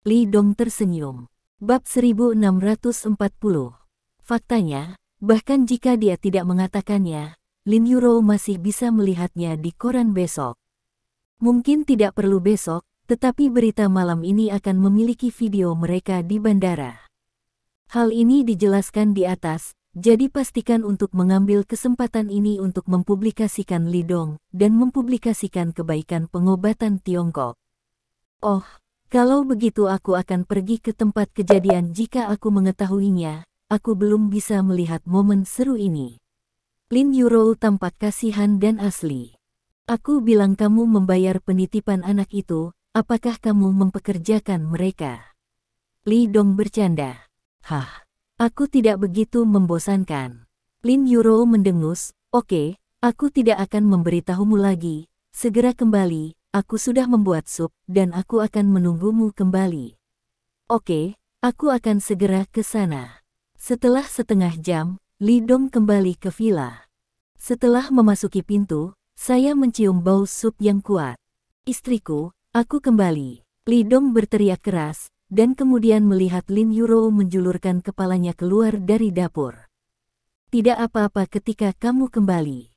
Li Dong tersenyum. Bab 1640. Faktanya, bahkan jika dia tidak mengatakannya, Lin Yurou masih bisa melihatnya di koran besok. Mungkin tidak perlu besok, tetapi berita malam ini akan memiliki video mereka di bandara. Hal ini dijelaskan di atas, jadi pastikan untuk mengambil kesempatan ini untuk mempublikasikan Li Dong dan mempublikasikan kebaikan pengobatan Tiongkok. "Oh, kalau begitu aku akan pergi ke tempat kejadian jika aku mengetahuinya. Aku belum bisa melihat momen seru ini." Lin Yurou tampak kasihan dan asli. "Aku bilang kamu membayar penitipan anak itu, apakah kamu mempekerjakan mereka?" Li Dong bercanda. "Hah, aku tidak begitu membosankan." Lin Yurou mendengus, "Oke, aku tidak akan memberitahumu lagi. Segera kembali, aku sudah membuat sup, dan aku akan menunggumu kembali." "Oke, aku akan segera ke sana." Setelah setengah jam, Li Dong kembali ke villa. Setelah memasuki pintu, saya mencium bau sup yang kuat. "Istriku, aku kembali." Li Dong berteriak keras, dan kemudian melihat Lin Yurou menjulurkan kepalanya keluar dari dapur. "Tidak apa-apa ketika kamu kembali.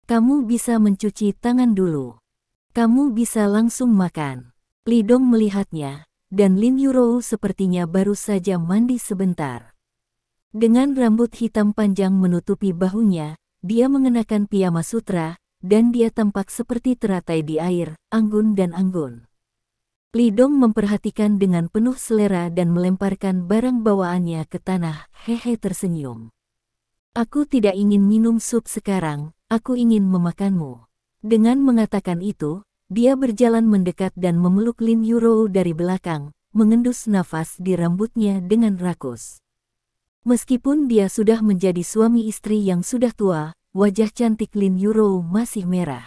Kamu bisa mencuci tangan dulu. Kamu bisa langsung makan." Li Dong melihatnya, dan Lin Yurou sepertinya baru saja mandi sebentar. Dengan rambut hitam panjang menutupi bahunya, dia mengenakan piyama sutra, dan dia tampak seperti teratai di air, anggun dan anggun. Li Dong memperhatikan dengan penuh selera dan melemparkan barang bawaannya ke tanah, hehe tersenyum. "Aku tidak ingin minum sup sekarang, aku ingin memakanmu." Dengan mengatakan itu, dia berjalan mendekat dan memeluk Lin Yurou dari belakang, mengendus nafas di rambutnya dengan rakus. Meskipun dia sudah menjadi suami istri yang sudah tua, wajah cantik Lin Yurou masih merah.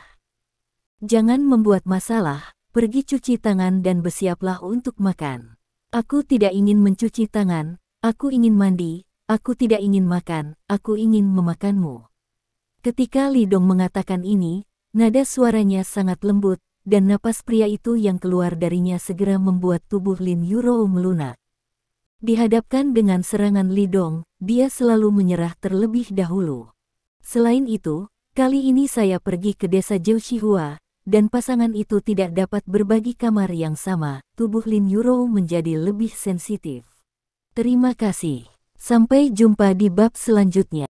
"Jangan membuat masalah, pergi cuci tangan dan bersiaplah untuk makan." Aku tidak ingin mencuci tangan, aku ingin mandi, aku tidak ingin makan, aku ingin memakanmu. Ketika Li Dong mengatakan ini, nada suaranya sangat lembut, dan napas pria itu yang keluar darinya segera membuat tubuh Lin Yurou melunak. Dihadapkan dengan serangan Li Dong, dia selalu menyerah terlebih dahulu. Selain itu, kali ini saya pergi ke desa Jiushihua, dan pasangan itu tidak dapat berbagi kamar yang sama. Tubuh Lin Yurou menjadi lebih sensitif. Terima kasih. Sampai jumpa di bab selanjutnya.